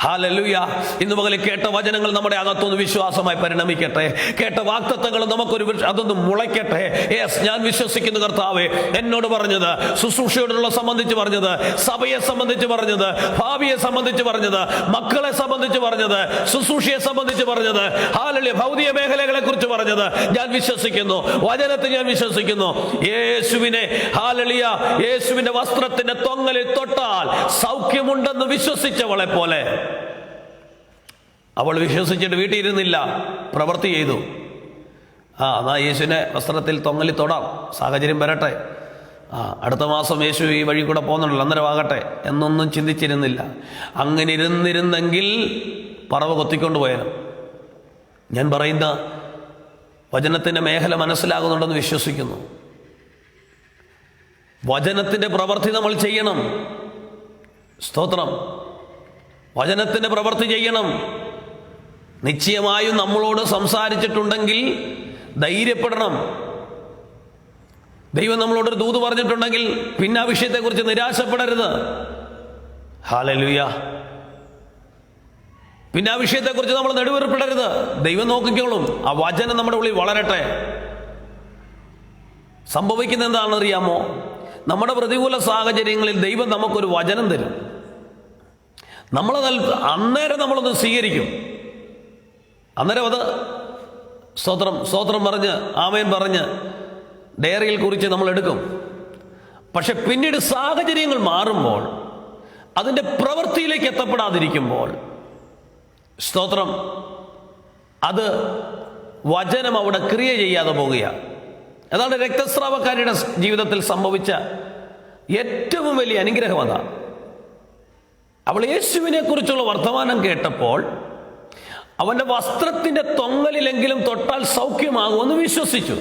ഹല്ലേലൂയ. ഇന്ന് പകൽ കേട്ട വചനങ്ങൾ നമ്മുടെ അകത്തൊന്ന് വിശ്വാസമായി പരിണമിക്കട്ടെ. കേട്ട വാഗ്ദത്തങ്ങൾ നമുക്കൊരു അതൊന്ന് മുളയ്ക്കട്ടെ. യെസ്, ഞാൻ വിശ്വസിക്കുന്നു കർത്താവേ, എന്നോട് പറഞ്ഞത്, ശുശ്രൂഷയോടുള്ള സംബന്ധിച്ച് പറഞ്ഞത്, സഭയെ സംബന്ധിച്ച് പറഞ്ഞത്, ഭാവിയെ സംബന്ധിച്ച് പറഞ്ഞത്, മക്കളെ സംബന്ധിച്ച് പറഞ്ഞത്, ശുശ്രൂഷയെ സംബന്ധിച്ച് പറഞ്ഞത്, ഹല്ലേലൂയ, ഭൗതിക മേഖലകളെ കുറിച്ച് പറഞ്ഞത് ഞാൻ വിശ്വസിക്കുന്നു. വചനത്തെ ഞാൻ വിശ്വസിക്കുന്നു. യേശുവിനെ, ഹല്ലേലൂയ, യേശുവിന്റെ വസ്ത്രത്തിന്റെ തൊങ്ങലിൽ തൊട്ടാൽ സൗഖ്യമുണ്ടെന്ന് വിശ്വസിച്ചവളെ പോലെ അവൾ വിശ്വസിച്ചിട്ട് വീട്ടിൽ ഇരുന്നില്ല, പ്രവൃത്തി ചെയ്തു. എന്നാ യേശുവിനെ വസ്ത്രത്തിൽ തൊങ്ങലി തൊടാം, സാഹചര്യം വരട്ടെ, അടുത്ത മാസം യേശു ഈ വഴി കൂടെ പോകുന്നുണ്ടല്ലോ, അന്നേരം ആകട്ടെ എന്നൊന്നും ചിന്തിച്ചിരുന്നില്ല. അങ്ങനെ ഇരുന്നിരുന്നെങ്കിൽ പറവ കൊത്തിക്കൊണ്ട് പോയാലും. ഞാൻ പറയുന്ന വചനത്തിൻ്റെ മേഖല മനസ്സിലാകുന്നുണ്ടെന്ന് വിശ്വസിക്കുന്നു. വചനത്തിൻ്റെ പ്രവൃത്തി നമ്മൾ ചെയ്യണം. സ്തോത്രം. വചനത്തിൻ്റെ പ്രവൃത്തി ചെയ്യണം. നിശ്ചയമായും നമ്മളോട് സംസാരിച്ചിട്ടുണ്ടെങ്കിൽ ധൈര്യപ്പെടണം. ദൈവം നമ്മളോടൊരു ദൂത് പറഞ്ഞിട്ടുണ്ടെങ്കിൽ പിന്നെ ആ വിഷയത്തെക്കുറിച്ച് നിരാശപ്പെടരുത്. ഹല്ലേലൂയ. പിന്നെ ആ വിഷയത്തെക്കുറിച്ച് നമ്മൾ നെടുവേർപ്പെടരുത്. ദൈവം നോക്കിക്കോളും. ആ വചനം നമ്മുടെ ഉള്ളിൽ വളരട്ടെ. സംഭവിക്കുന്ന എന്താണെന്ന് അറിയാമോ? നമ്മുടെ പ്രതികൂല സാഹചര്യങ്ങളിൽ ദൈവം നമുക്കൊരു വചനം തരും. അന്നേരം നമ്മളൊന്ന് സ്വീകരിക്കും. അന്നേരം അത് സ്തോത്രം പറഞ്ഞ് ആമേൻ പറഞ്ഞ് ഡയറിയിൽ കുറിച്ച് നമ്മൾ എടുക്കും. പക്ഷെ പിന്നീട് സാഹചര്യങ്ങൾ മാറുമ്പോൾ, അതിൻ്റെ പ്രവൃത്തിയിലേക്ക് എത്തപ്പെടാതിരിക്കുമ്പോൾ, സ്തോത്രം, അത് വചനം അവിടെ ക്രിയ ചെയ്യാതെ പോകുകയാണ്. അതാണ് രക്തസ്രാവക്കാരിയുടെ ജീവിതത്തിൽ സംഭവിച്ച ഏറ്റവും വലിയ അനുഗ്രഹം. അതാണ്. അവൾ യേശുവിനെ കുറിച്ചുള്ള വർത്തമാനം കേട്ടപ്പോൾ അവന്റെ വസ്ത്രത്തിന്റെ തൊങ്ങലിലെങ്കിലും തൊട്ടാൽ സൗഖ്യമാകുമെന്ന് വിശ്വസിച്ചു.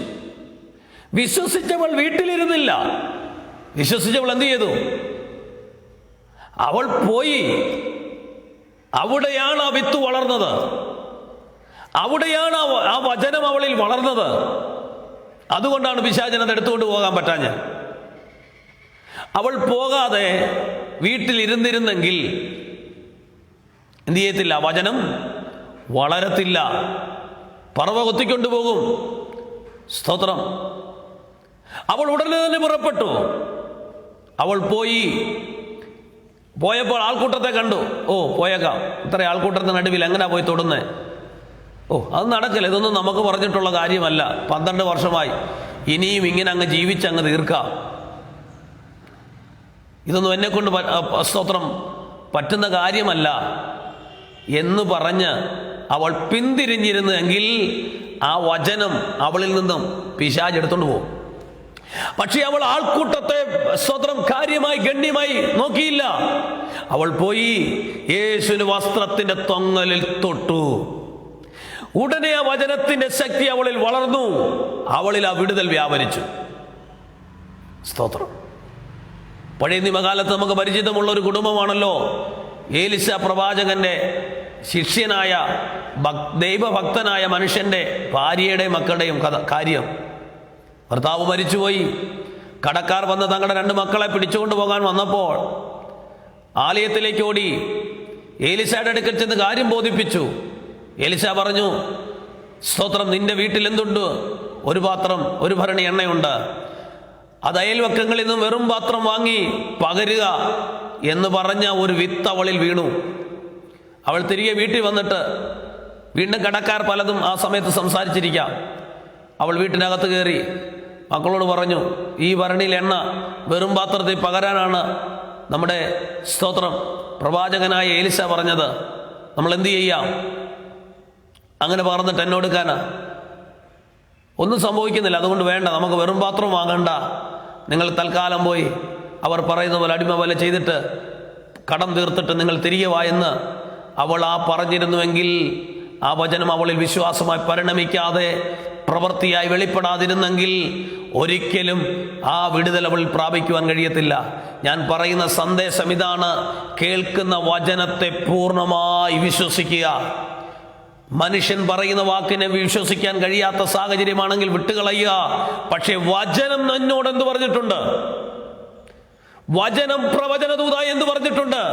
വിശ്വസിച്ചവൾ വീട്ടിലിരുന്നില്ല. വിശ്വസിച്ചവൾ എന്ത് ചെയ്തു? അവൾ പോയി. അവിടെയാണ് ആ വിത്ത് വളർന്നത്. അവിടെയാണ് ആ വചനം അവളിൽ വളർന്നത്. അതുകൊണ്ടാണ് പിശാചിനത് എടുത്തുകൊണ്ട് പോകാൻ പറ്റാഞ്ഞത്. അവൾ പോകാതെ വീട്ടിലിരുന്നിരുന്നെങ്കിൽ എന്ത് ചെയ്യത്തില്ല? വചനം വളരത്തില്ല. പറവ കൊത്തിക്കൊണ്ടുപോകും. സ്തോത്രം. അവൾ ഉടനെ തന്നെ പുറപ്പെട്ടു. അവൾ പോയപ്പോൾ ആൾക്കൂട്ടത്തെ കണ്ടു. പോയേക്കാം, ഇത്ര ആൾക്കൂട്ടത്തിന് നടുവിൽ എങ്ങനെയാ പോയി തൊടുന്നേ? അത് നടക്കില്ല, ഇതൊന്നും നമുക്ക് പറഞ്ഞിട്ടുള്ള കാര്യമല്ല. 12 വർഷമായി, ഇനിയും ഇങ്ങനെ അങ്ങ് ജീവിച്ചങ്ങ് തീർക്കാം. ഇതൊന്നും എന്നെക്കൊണ്ട് സ്തോത്രം പറ്റുന്ന കാര്യമല്ല എന്ന് പറഞ്ഞ് അവൾ പിന്തിരിഞ്ഞിരുന്നെങ്കിൽ ആ വചനം അവളിൽ നിന്നും പിശാച് എടുത്തോണ്ട് പോകും. പക്ഷെ അവൾ ആൾക്കൂട്ടത്തെ സ്തോത്രം കാര്യമായി ഗണ്യമായി നോക്കിയില്ല. അവൾ പോയി യേശുവിന്റെ വസ്ത്രത്തിന്റെ തൊങ്ങലിൽ തൊട്ടു. ഉടനെ ആ വചനത്തിന്റെ ശക്തി അവളിൽ വളർന്നു. അവളിൽ ആ വിടുതൽ വ്യാപരിച്ചു. സ്തോത്രം. പഴയ നിയമകാലത്ത് നമുക്ക് പരിചിതമുള്ള ഒരു കുടുംബമാണല്ലോ ഏലിശ പ്രവാചകന്റെ ശിഷ്യനായ ദൈവഭക്തനായ മനുഷ്യന്റെ ഭാര്യയുടെ മക്കളുടെയും കാര്യം. ഭർത്താവ് മരിച്ചുപോയി. കടക്കാർ വന്ന് തങ്ങളുടെ 2 മക്കളെ പിടിച്ചുകൊണ്ട് പോകാൻ വന്നപ്പോൾ ആലയത്തിലേക്ക് ഓടി ഏലിശയുടെ അടുക്കൽ ചെന്ന് കാര്യം ബോധിപ്പിച്ചു. ഏലിശ പറഞ്ഞു, സ്തോത്രം, നിന്റെ വീട്ടിൽ എന്തുണ്ട്? ഒരു പാത്രം, ഒരു ഭരണി എണ്ണയുണ്ട്. അത് അയൽവക്കങ്ങളിൽ നിന്നും വെറും പാത്രം വാങ്ങി പകരുക എന്ന് പറഞ്ഞ ഒരു വിത്ത് അവളിൽ വീണു. അവൾ തിരികെ വീട്ടിൽ വന്നിട്ട് വീണ്ടും കടക്കാർ പലതും ആ സമയത്ത് സംസാരിച്ചിരിക്കാം. അവൾ വീട്ടിനകത്ത് കയറി മക്കളോട് പറഞ്ഞു, ഈ ഭരണിയിൽ എണ്ണ വെറും പാത്രത്തിൽ പകരാനാണ് നമ്മുടെ സ്തോത്രം പ്രവാചകനായ എലീശ പറഞ്ഞത്. നമ്മൾ എന്ത് ചെയ്യാം? അങ്ങനെ പറഞ്ഞിട്ട് എന്നോട് എടുക്കാനാ? ഒന്നും സംഭവിക്കുന്നില്ല, അതുകൊണ്ട് വേണ്ട, നമുക്ക് വെറും പാത്രം വാങ്ങണ്ട. നിങ്ങൾ തൽക്കാലം പോയി അവർ പറയുന്ന പോലെ അടിമ പോലെ ചെയ്തിട്ട് കടം തീർത്തിട്ട് നിങ്ങൾ തിരികെ വാ എന്ന് അവൾ പറഞ്ഞിരുന്നുവെങ്കിൽ ആ വചനം അവളിൽ വിശ്വാസമായി പരിണമിക്കാതെ പ്രവൃത്തിയായി വെളിപ്പെടാതിരുന്നെങ്കിൽ ഒരിക്കലും ആ വിടുതൽ അവൾ പ്രാപിക്കുവാൻ കഴിയത്തില്ല. ഞാൻ പറയുന്ന സന്ദേശം ഇതാണ്: കേൾക്കുന്ന വചനത്തെ പൂർണ്ണമായി വിശ്വസിക്കുക. മനുഷ്യൻ പറയുന്ന വാക്കിനെ വിശ്വസിക്കാൻ കഴിയാത്ത സാഹചര്യമാണെങ്കിൽ വിട്ടുകളയുക. പക്ഷേ വചനം എന്നോട് എന്ത് പറഞ്ഞിട്ടുണ്ട്? വചനം പ്രവചനദൂതായി എന്ത് പറഞ്ഞിട്ടുണ്ട്?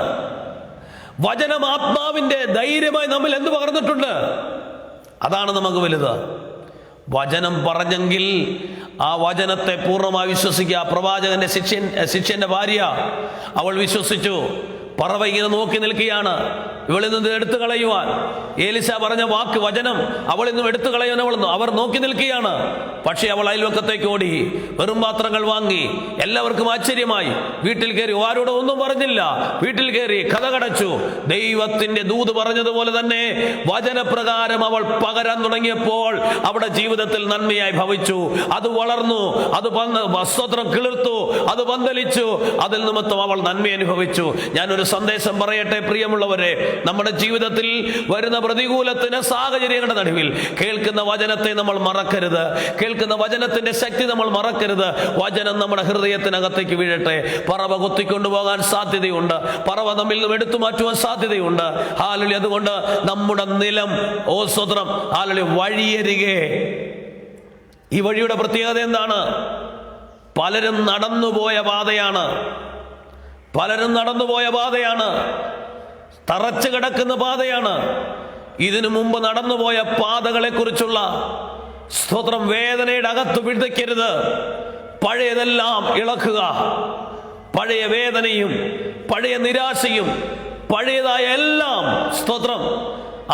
വചനം ആത്മാവിന്റെ ധൈര്യമായി നമ്മിൽ എന്ത് പകർന്നിട്ടുണ്ട്? അതാണ് നമുക്ക് വലുത്. വചനം പറഞ്ഞെങ്കിൽ ആ വചനത്തെ പൂർണ്ണമായി വിശ്വസിക്കുക. പ്രവാചകന്റെ ശിഷ്യന്റെ ഭാര്യ, അവൾ വിശ്വസിച്ചു. പറവ ഇങ്ങനെ നോക്കി നിൽക്കുകയാണ്, ഇവളിൽ നിന്ന് എടുത്തു കളയുവാൻ. എലീശ പറഞ്ഞ വാക്ക് വചനം അവളിൽ നിന്നും എടുത്തു കളയാൻ അവർ നോക്കി നിൽക്കുകയാണ്. പക്ഷേ അവൾ അയൽവക്കത്തേക്ക് ഓടി വെറും പാത്രങ്ങൾ വാങ്ങി. എല്ലാവർക്കും ആശ്ചര്യമായി. വീട്ടിൽ കയറി, ആരോടും ഒന്നും പറഞ്ഞില്ല. വീട്ടിൽ കയറി കഥ കടച്ചു. ദൈവത്തിന്റെ ദൂത് പറഞ്ഞതുപോലെ തന്നെ വചനപ്രകാരം അവൾ പകരാൻ തുടങ്ങിയപ്പോൾ അവിടെ ജീവിതത്തിൽ നന്മയായി ഭവിച്ചു. അത് വളർന്നു, അത് വസ്ത്രം കിളിർത്തു, അത് പന്തലിച്ചു. അതിൽ നിമിത്തം അവൾ നന്മ അനുഭവിച്ചു. ഞാനൊരു സന്ദേശം പറയട്ടെ പ്രിയമുള്ളവരെ, നമ്മുടെ ജീവിതത്തിൽ വരുന്ന പ്രതികൂലത്തിന് സാഹചര്യങ്ങളുടെ നടുവിൽ കേൾക്കുന്ന വചനത്തെ നമ്മൾ മറക്കരുത്. കേൾക്കുന്ന വചനത്തിന്റെ ശക്തി നമ്മൾ മറക്കരുത്. വചനം നമ്മുടെ ഹൃദയത്തിനകത്തേക്ക് വീഴട്ടെ. പറവ കൊത്തിക്കൊണ്ടുപോകാൻ സാധ്യതയുണ്ട്. പറവ നമ്മിൽ നിന്നും എടുത്തു മാറ്റുവാൻ സാധ്യതയുണ്ട്. ഹല്ലേലൂയ. അതുകൊണ്ട് നമ്മുടെ നിലം സ്വതന്ത്രം. ഹല്ലേലൂയ. വഴിയരികെ. ഈ വഴിയുടെ പ്രത്യേകത എന്താണ്? പലരും നടന്നുപോയ പാതയാണ്. പലരും നടന്നുപോയ പാതയാണ്. തറച്ചു കിടക്കുന്ന പാതയാണ്. ഇതിനു മുമ്പ് നടന്നുപോയ പാതകളെ കുറിച്ചുള്ള സ്തോത്രം വേദനയുടെ അകത്ത് വിതയ്ക്കരുത്. പഴയതെല്ലാം ഇളക്കുക. പഴയ വേദനയും പഴയ നിരാശയും പഴയതായ എല്ലാം സ്തോത്രം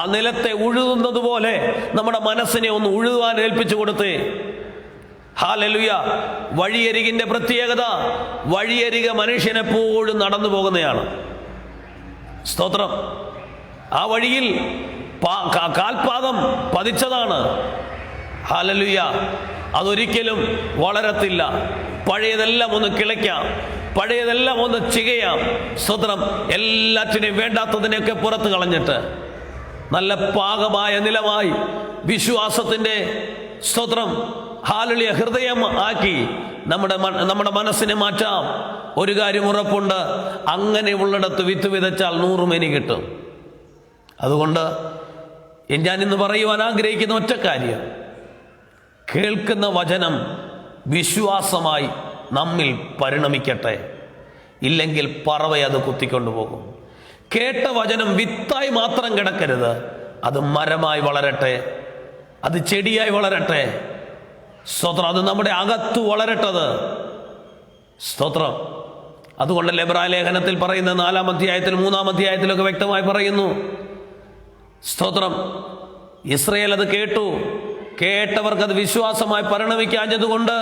ആ നിലത്തെ ഉഴുതുന്നത് പോലെ നമ്മുടെ മനസ്സിനെ ഒന്ന് ഉഴുതുവാൻ ഏൽപ്പിച്ചു കൊടുത്തേ. ഹല്ലേലൂയ. വഴിയരികിന്റെ പ്രത്യേകത, വഴിയരികെ മനുഷ്യൻ എപ്പോഴും നടന്നു പോകുന്നതാണ്. സ്തോത്രം. ആ വഴിയിൽ കാൽപാദം പതിച്ചതാണ്. ഹല്ലേലൂയ. അതൊരിക്കലും വളരത്തില്ല. പഴയതെല്ലാം ഒന്ന് കിളയ്ക്കാം, പഴയതെല്ലാം ഒന്ന് ചികയാം. സ്തോത്രം. എല്ലാറ്റിനെയും വേണ്ടാത്തതിനെയൊക്കെ പുറത്ത് കളഞ്ഞിട്ട് നല്ല പാകമായ നിലമായി വിശ്വാസത്തിന്റെ സ്തോത്രം ഹല്ലേലൂയ ഹൃദയം ആക്കി നമ്മുടെ മനസ്സിനെ മാറ്റാം. ഒരു കാര്യം ഉറപ്പുണ്ട്, അങ്ങനെയുള്ളിടത്ത് വിത്ത് വിതച്ചാൽ 100 മേനി കിട്ടും. അതുകൊണ്ട് ഞാൻ ഇന്ന് പറയുവാൻ ആഗ്രഹിക്കുന്ന ഒറ്റ കാര്യം, കേൾക്കുന്ന വചനം വിശ്വാസമായി നമ്മിൽ പരിണമിക്കട്ടെ. ഇല്ലെങ്കിൽ പറവയെ അത് കുത്തിക്കൊണ്ടുപോകും. കേട്ട വചനം വിത്തായി മാത്രം കിടക്കരുത്. അത് മരമായി വളരട്ടെ, അത് ചെടിയായി വളരട്ടെ. സ്തോത്രം. അത് നമ്മുടെ അകത്ത് വളരട്ടത്. സ്തോത്രം. അതുകൊണ്ടല്ലേ എബ്രായ ലേഖനത്തിൽ പറയുന്ന 4-ാം അധ്യായത്തിൽ 3-ാം അധ്യായത്തിലൊക്കെ വ്യക്തമായി പറയുന്നു. സ്തോത്രം. ഇസ്രായേൽ അത് കേട്ടു. കേട്ടവർക്കത് വിശ്വാസമായി പരിണമിക്കാഞ്ഞതുകൊണ്ട്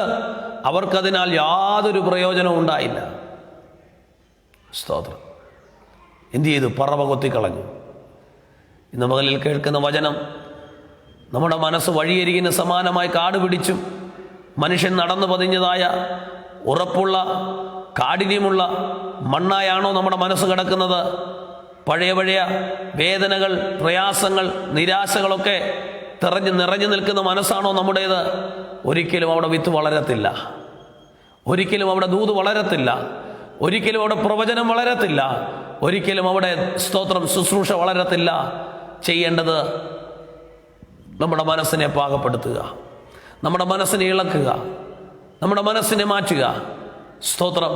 അവർക്കതിനാൽ യാതൊരു പ്രയോജനവും ഉണ്ടായില്ല. സ്തോത്രം. എന്തു ചെയ്തു? പറവ കൊത്തിക്കളഞ്ഞു. ഇന്ന് പകലിൽ കേൾക്കുന്ന വചനം നമ്മുടെ മനസ്സ് വഴിയരികിന് സമാനമായി കാട് പിടിച്ചും മനുഷ്യൻ നടന്നു പതിഞ്ഞതായ ഉറപ്പുള്ള കാഠിന്യമുള്ള മണ്ണായാണോ നമ്മുടെ മനസ്സ് കിടക്കുന്നത്? പഴയ വേദനകൾ, പ്രയാസങ്ങൾ, നിരാശകളൊക്കെ നിറഞ്ഞു നിൽക്കുന്ന മനസ്സാണോ നമ്മുടേത്? ഒരിക്കലും അവിടെ വിത്ത് വളരത്തില്ല. ഒരിക്കലും അവിടെ ദൂത് വളരത്തില്ല. ഒരിക്കലും അവിടെ പ്രവചനം വളരത്തില്ല. ഒരിക്കലും അവിടെ സ്തോത്രം ശുശ്രൂഷ വളരത്തില്ല. ചെയ്യേണ്ടത് നമ്മുടെ മനസ്സിനെ പാകപ്പെടുത്തുക, നമ്മുടെ മനസ്സിനെ ഇളക്കുക, നമ്മുടെ മനസ്സിനെ മാറ്റുക. സ്തോത്രം.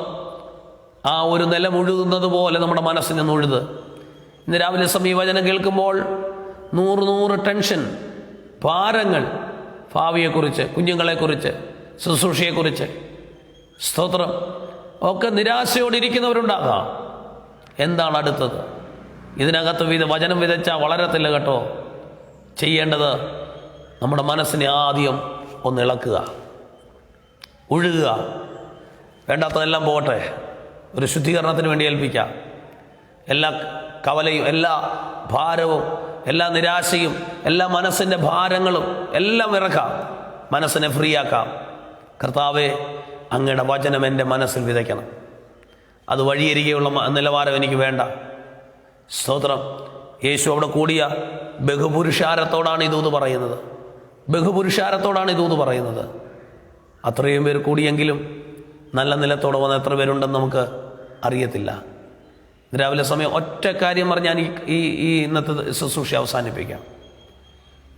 ആ ഒരു നിലം ഉഴുതുന്നത് പോലെ നമ്മുടെ മനസ്സിനെ ഉഴുത്. ഇന്ന് രാവിലെ സമീവചനം കേൾക്കുമ്പോൾ 100 ടെൻഷൻ, ഭാരങ്ങൾ, ഭാവിയെക്കുറിച്ച്, കുഞ്ഞുങ്ങളെക്കുറിച്ച്, ശുശ്രൂഷയെക്കുറിച്ച്, സ്തോത്രം. ഒക്കെ നിരാശയോടിരിക്കുന്നവരുണ്ടാകാം. എന്താണ് അടുത്തത്? ഇതിനകത്ത് വചനം വിതച്ചാൽ വളരത്തില്ല കേട്ടോ. ചെയ്യേണ്ടത് നമ്മുടെ മനസ്സിനെ ആദ്യം ഒന്ന് ഇളക്കുക, ഉഴുകുക. വേണ്ടാത്തതെല്ലാം പോകട്ടെ, ഒരു ശുദ്ധീകരണത്തിന് വേണ്ടി ഏൽപ്പിക്കാം. എല്ലാ കവലയും, എല്ലാ ഭാരവും, എല്ലാ നിരാശയും, എല്ലാ മനസ്സിൻ്റെ ഭാരങ്ങളും എല്ലാം ഇറക്കാം. മനസ്സിനെ ഫ്രീ ആക്കാം. കർത്താവേ, അങ്ങയുടെ വചനം എൻ്റെ മനസ്സിൽ വിതയ്ക്കണം. അത് വഴിയരികെയുള്ള നിലവാരം എനിക്ക് വേണ്ട. സ്തോത്രം. യേശു അവിടെ കൂടിയ ബഹുപുരുഷാരത്തോടാണ് ഇതെന്ന് പറയുന്നത്. ബഹുപുരുഷാരത്തോടാണ് ഇതെന്ന് പറയുന്നത്. അത്രയും പേർ കൂടിയെങ്കിലും നല്ല നിലത്തോടെ വന്ന് എത്ര പേരുണ്ടെന്ന് നമുക്ക് അറിയത്തില്ല. രാവിലെ സമയം ഒറ്റ കാര്യം പറഞ്ഞ് ഞാൻ ഈ ഇന്നത്തെ ശുശ്രൂഷ അവസാനിപ്പിക്കാം.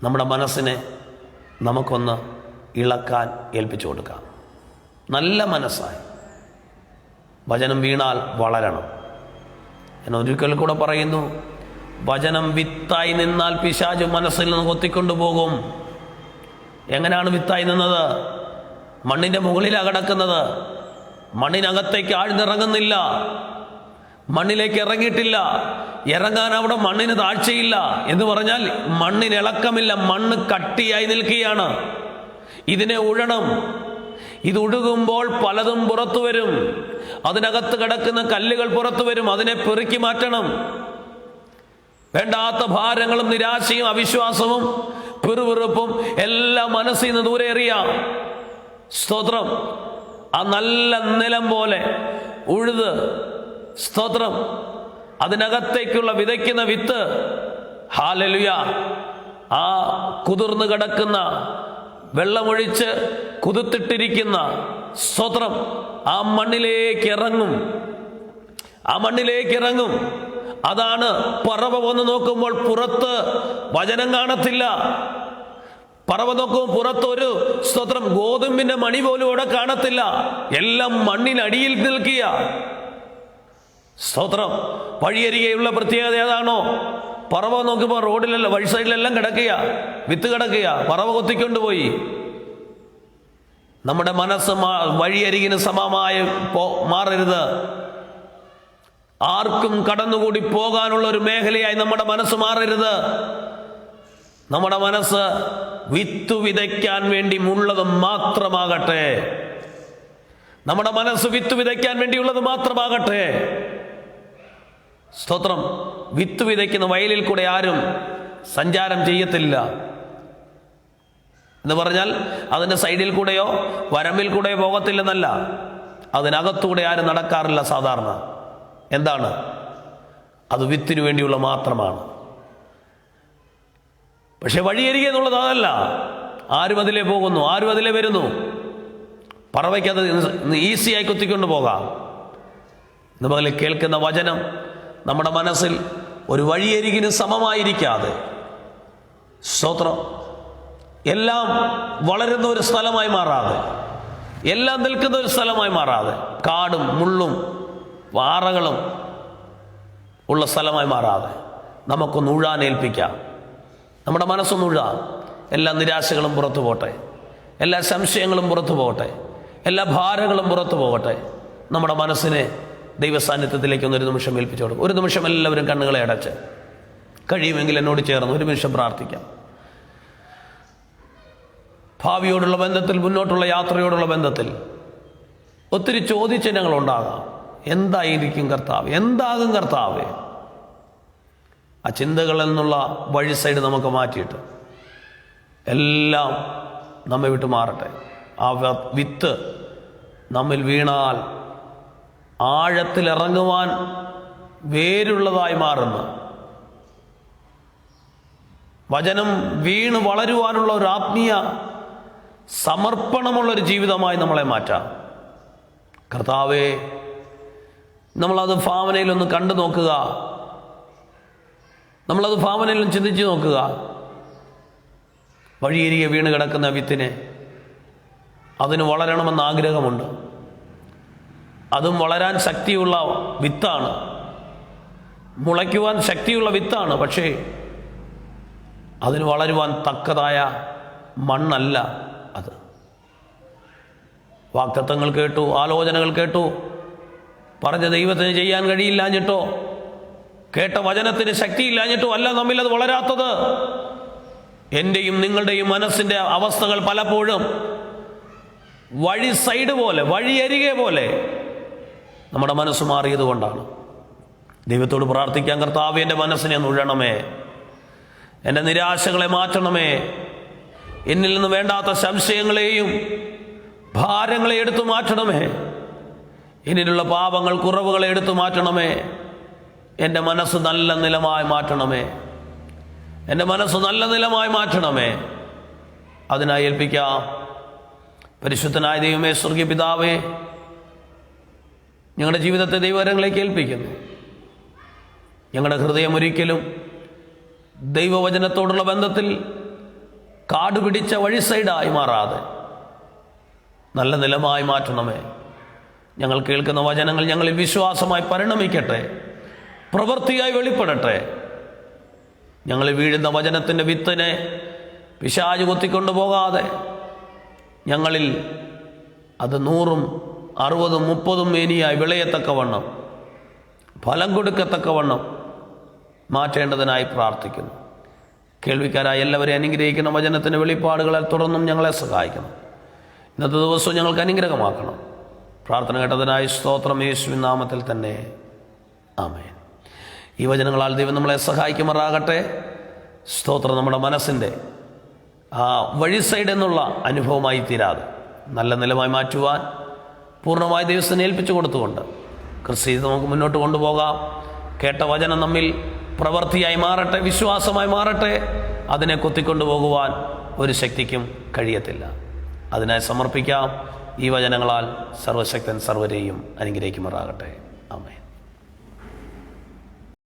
നമ്മുടെ മനസ്സിനെ നമുക്കൊന്ന് ഇളക്കാൻ ഏൽപ്പിച്ചു കൊടുക്കാം. നല്ല മനസ്സായി വചനം വീണാൽ വളരണം. ഞാൻ ഒരിക്കൽ കൂടെ പറയുന്നു, വചനം വിത്തായി നിന്നാൽ പിശാച് മനസ്സിൽ നിന്ന് കൊത്തിക്കൊണ്ടുപോകും. എങ്ങനെയാണ് വിത്തായി നിന്നത്? മണ്ണിൻ്റെ മുകളിലാണ് കിടക്കുന്നത്. മണ്ണിനകത്തേക്ക് ആഴ്ന്നിറങ്ങുന്നില്ല, മണ്ണിലേക്ക് ഇറങ്ങിയിട്ടില്ല. ഇറങ്ങാൻ അവിടെ മണ്ണിന് താഴ്ചയില്ല എന്ന് പറഞ്ഞാൽ മണ്ണിന് ഇളക്കമില്ല, മണ്ണ് കട്ടിയായി നിൽക്കുകയാണ്. ഇതിനെ ഉഴണം. ഇത് ഉഴുകുമ്പോൾ പലതും പുറത്തു വരും. അതിനകത്ത് കിടക്കുന്ന കല്ലുകൾ പുറത്തു വരും. അതിനെ പെറുക്കി മാറ്റണം. വേണ്ടാത്ത ഭാരങ്ങളും നിരാശയും അവിശ്വാസവും പിറുപിറുപ്പും എല്ലാം മനസ്സിൽ നിന്ന് ദൂരെ എറിയാം. സ്തോത്രം. ആ നല്ല നിലം പോലെ ഉഴുത്, സ്തോത്രം, അതിനകത്തേക്കുള്ള വിതയ്ക്കുന്ന വിത്ത്, ഹല്ലേലൂയ, ആ കുതിർന്ന് കിടക്കുന്ന വെള്ളമൊഴിച്ച് കുതിർത്തിട്ടിരിക്കുന്ന, സ്തോത്രം, ആ മണ്ണിലേക്ക് ഇറങ്ങും. ആ മണ്ണിലേക്ക് ഇറങ്ങും. അതാണ് പറവ വന്ന് നോക്കുമ്പോൾ പുറത്ത് വചനം കാണത്തില്ല. പറവ നോക്കുമ്പോൾ പുറത്തൊരു, സ്തോത്രം, ഗോതമ്പിന്റെ മണി പോലും അവിടെ കാണത്തില്ല. എല്ലാം മണ്ണിനടിയിൽ നിൽക്കുക. സ്തോത്രം. വഴിയരികെയുള്ള പ്രത്യേകത ഏതാണോ? പറവ നോക്കുമ്പോൾ റോഡിലെല്ലാം വഴി സൈഡിലെല്ലാം കിടക്കുക, വിത്ത് കിടക്കുക. പറവ കൊത്തിക്കൊണ്ടുപോയി. നമ്മുടെ മനസ്സ് വഴിയരികിന് സമമായി മാറരുത്. ആർക്കും കടന്നുകൂടി പോകാനുള്ള ഒരു മേഖലയായി നമ്മുടെ മനസ്സ് മാറരുത്. നമ്മുടെ മനസ്സ് വിത്ത് വിതയ്ക്കാൻ വേണ്ടി ഉള്ളത് മാത്രമാകട്ടെ. നമ്മുടെ മനസ്സ് വിത്ത് വിതയ്ക്കാൻ വേണ്ടിയുള്ളത് മാത്രമാകട്ടെ. സ്തോത്രം. വിത്ത് വിതയ്ക്കുന്ന വയലിൽ കൂടെ ആരും സഞ്ചാരം ചെയ്യത്തില്ല എന്ന് പറഞ്ഞാൽ അതിൻ്റെ സൈഡിൽ കൂടെയോ വരമ്പിൽ കൂടെയോ പോകത്തില്ലെന്നല്ല. അതിനകത്തൂടെ ആരും നടക്കാറില്ല സാധാരണ. എന്താണ്? അത് വിത്തിനു വേണ്ടിയുള്ള മാത്രമാണ്. പക്ഷെ വഴിയരികെ എന്നുള്ളത് അതല്ല. ആരും അതിലേ പോകുന്നു, ആരും അതിലേ വരുന്നു. പറവയ്ക്ക് അത് ഈസിയായി കുത്തിക്കൊണ്ട് പോകാം. നമ്മൾ കേൾക്കുന്ന വചനം നമ്മുടെ മനസ്സിൽ ഒരു വഴിയരികിന് സമമായിരിക്കാതെ, സ്തോത്രം, എല്ലാം വളരുന്ന ഒരു സ്ഥലമായി മാറാതെ, എല്ലാം നിൽക്കുന്ന ഒരു സ്ഥലമായി മാറാതെ, കാടും മുള്ളും പാറകളും ഉള്ള സ്ഥലമായി മാറാതെ നമുക്കൊന്ന് ഉഴാൻ ഏൽപ്പിക്കാം. നമ്മുടെ മനസ്സൊന്ന് ഉഴാം. എല്ലാ നിരാശകളും പുറത്തു പോട്ടെ, എല്ലാ സംശയങ്ങളും പുറത്തു പോകട്ടെ, എല്ലാ ഭാരങ്ങളും പുറത്തു പോകട്ടെ. നമ്മുടെ മനസ്സിനെ ദൈവസാന്നിധ്യത്തിലേക്ക് ഒന്നൊരു നിമിഷം ഏൽപ്പിച്ചു കൊടുക്കും. ഒരു നിമിഷം എല്ലാവരും കണ്ണുകളെ അടച്ച്, കഴിയുമെങ്കിൽ എന്നോട് ചേർന്ന് ഒരു നിമിഷം പ്രാർത്ഥിക്കാം. ഭാവിയോടുള്ള ബന്ധത്തിൽ, മുന്നോട്ടുള്ള യാത്രയോടുള്ള ബന്ധത്തിൽ ഒത്തിരി ചോദ്യചിഹ്നങ്ങളുണ്ടാകാം. എന്തായിരിക്കും കർത്താവ്? എന്താകും കർത്താവ്? ആ ചിന്തകളിൽ നിന്നുള്ള വഴി സൈഡ് നമുക്ക് മാറ്റിയിട്ട് എല്ലാം നമ്മെ വിട്ട് മാറട്ടെ. ആ വിത്ത് നമ്മിൽ വീണാൽ ആഴത്തിലിറങ്ങുവാൻ വേരുള്ളതായി മാറുന്നു. വചനം വീണ് വളരുവാനുള്ള ഒരു ആത്മീയ സമർപ്പണമുള്ളൊരു ജീവിതമായി നമ്മളെ മാറ്റാം. കർത്താവേ, നമ്മളത് ഭാവനയിലൊന്ന് കണ്ടു നോക്കുക. നമ്മളത് ഭാവനയിലൊന്ന് ചിന്തിച്ച് നോക്കുക. വഴിയരികെ വീണ് കിടക്കുന്ന വിത്തിനെ, അതിന് വളരണമെന്ന് ആഗ്രഹമുണ്ട്. അതും വളരാൻ ശക്തിയുള്ള വിത്താണ്, മുളയ്ക്കുവാൻ ശക്തിയുള്ള വിത്താണ്. പക്ഷേ അതിന് വളരുവാൻ തക്കതായ മണ്ണല്ല അത്. വാഗ്ദത്തങ്ങൾ കേട്ടു, ആലോചനകൾ കേട്ടു, പറഞ്ഞ ദൈവത്തിന് ചെയ്യാൻ കഴിയില്ലാഞ്ഞിട്ടോ കേട്ട വചനത്തിന് ശക്തിയില്ലാഞ്ഞിട്ടോ അല്ല നമ്മിലത് വളരാത്തത്. എൻ്റെയും നിങ്ങളുടെയും മനസ്സിൻ്റെ അവസ്ഥകൾ പലപ്പോഴും വഴി സൈഡ് പോലെ, വഴിയരികെ പോലെ നമ്മുടെ മനസ്സ് മാറിയത് കൊണ്ടാണ്. ദൈവത്തോട് പ്രാർത്ഥിക്കാൻ, കർത്താവേ എൻ്റെ മനസ്സിനെ നുഴണമേ, എൻ്റെ നിരാശകളെ മാറ്റണമേ, എന്നിൽ നിന്ന് വേണ്ടാത്ത സംശയങ്ങളെയും ഭാരങ്ങളെ എടുത്തു മാറ്റണമേ, എന്നിലുള്ള പാപങ്ങൾ കുറവുകളെ എടുത്തു മാറ്റണമേ, എൻ്റെ മനസ്സ് നല്ല നിലമായി മാറ്റണമേ, എൻ്റെ മനസ്സ് നല്ല നിലമായി മാറ്റണമേ. അതിനായി ഏൽപ്പിക്കാം. പരിശുദ്ധനായ ദൈവമേ, സ്വർഗീയ പിതാവേ, ഞങ്ങളുടെ ജീവിതത്തെ ദൈവകരങ്ങളിലേക്ക് ഏൽപ്പിക്കുന്നു. ഞങ്ങളുടെ ഹൃദയം ഒരിക്കലും ദൈവവചനത്തോടുള്ള ബന്ധത്തിൽ കാടുപിടിച്ച വഴി സൈഡായി മാറാതെ നല്ല നിലമായി മാറ്റണമേ. ഞങ്ങൾ കേൾക്കുന്ന വചനങ്ങൾ ഞങ്ങളിൽ വിശ്വാസമായി പരിണമിക്കട്ടെ, പ്രവൃത്തിയായി വെളിപ്പെടട്ടെ. ഞങ്ങൾ വീഴുന്ന വചനത്തിൻ്റെ വിത്തിനെ പിശാച് കൊത്തിക്കൊണ്ടു പോകാതെ ഞങ്ങളിൽ അത് 100, 60, 30 മേനിയായി വിളയത്തക്കവണ്ണം, ഫലം കൊടുക്കത്തക്കവണ്ണം മാറ്റേണ്ടതിനായി പ്രാർത്ഥിക്കുന്നു. കേൾവിക്കാരായ എല്ലാവരെയും അനുഗ്രഹിക്കണം. വചനത്തിൻ്റെ വെളിപ്പാടുകളാൽ തുടർന്നും ഞങ്ങളെ സഹായിക്കണം. ഇന്നത്തെ ദിവസവും ഞങ്ങൾക്ക് അനുഗ്രഹമാക്കണം. പ്രാർത്ഥന കേട്ടതിനായി സ്തോത്രം, യേശുവിൻ നാമത്തിൽ തന്നെ ആമേൻ. ഈ വചനങ്ങളാൽ ദൈവം നമ്മളെ സഹായിക്കുമാറാകട്ടെ. സ്തോത്രം. നമ്മുടെ മനസ്സിൻ്റെ ആ വഴി സൈഡ് എന്നുള്ള അനുഭവമായി തീരാതെ നല്ല നിലമായി മാറ്റുവാൻ പൂർണ്ണമായി ദൈവത്തിന് ഏൽപ്പിച്ചു കൊടുത്തുകൊണ്ട് ക്രിസ്തു നമുക്ക് മുന്നോട്ട് കൊണ്ടുപോകാം. കേട്ട വചനം നമ്മിൽ പ്രവൃത്തിയായി മാറട്ടെ, വിശ്വാസമായി മാറട്ടെ. അതിനെ കൊത്തിക്കൊണ്ടുപോകുവാൻ ഒരു ശക്തിക്കും കഴിയത്തില്ല. അതിനായി സമർപ്പിക്കാം. ഈ വചനങ്ങളാൽ സർവശക്തൻ സർവരെയും അനുഗ്രഹിക്കുമാറാകട്ടെ.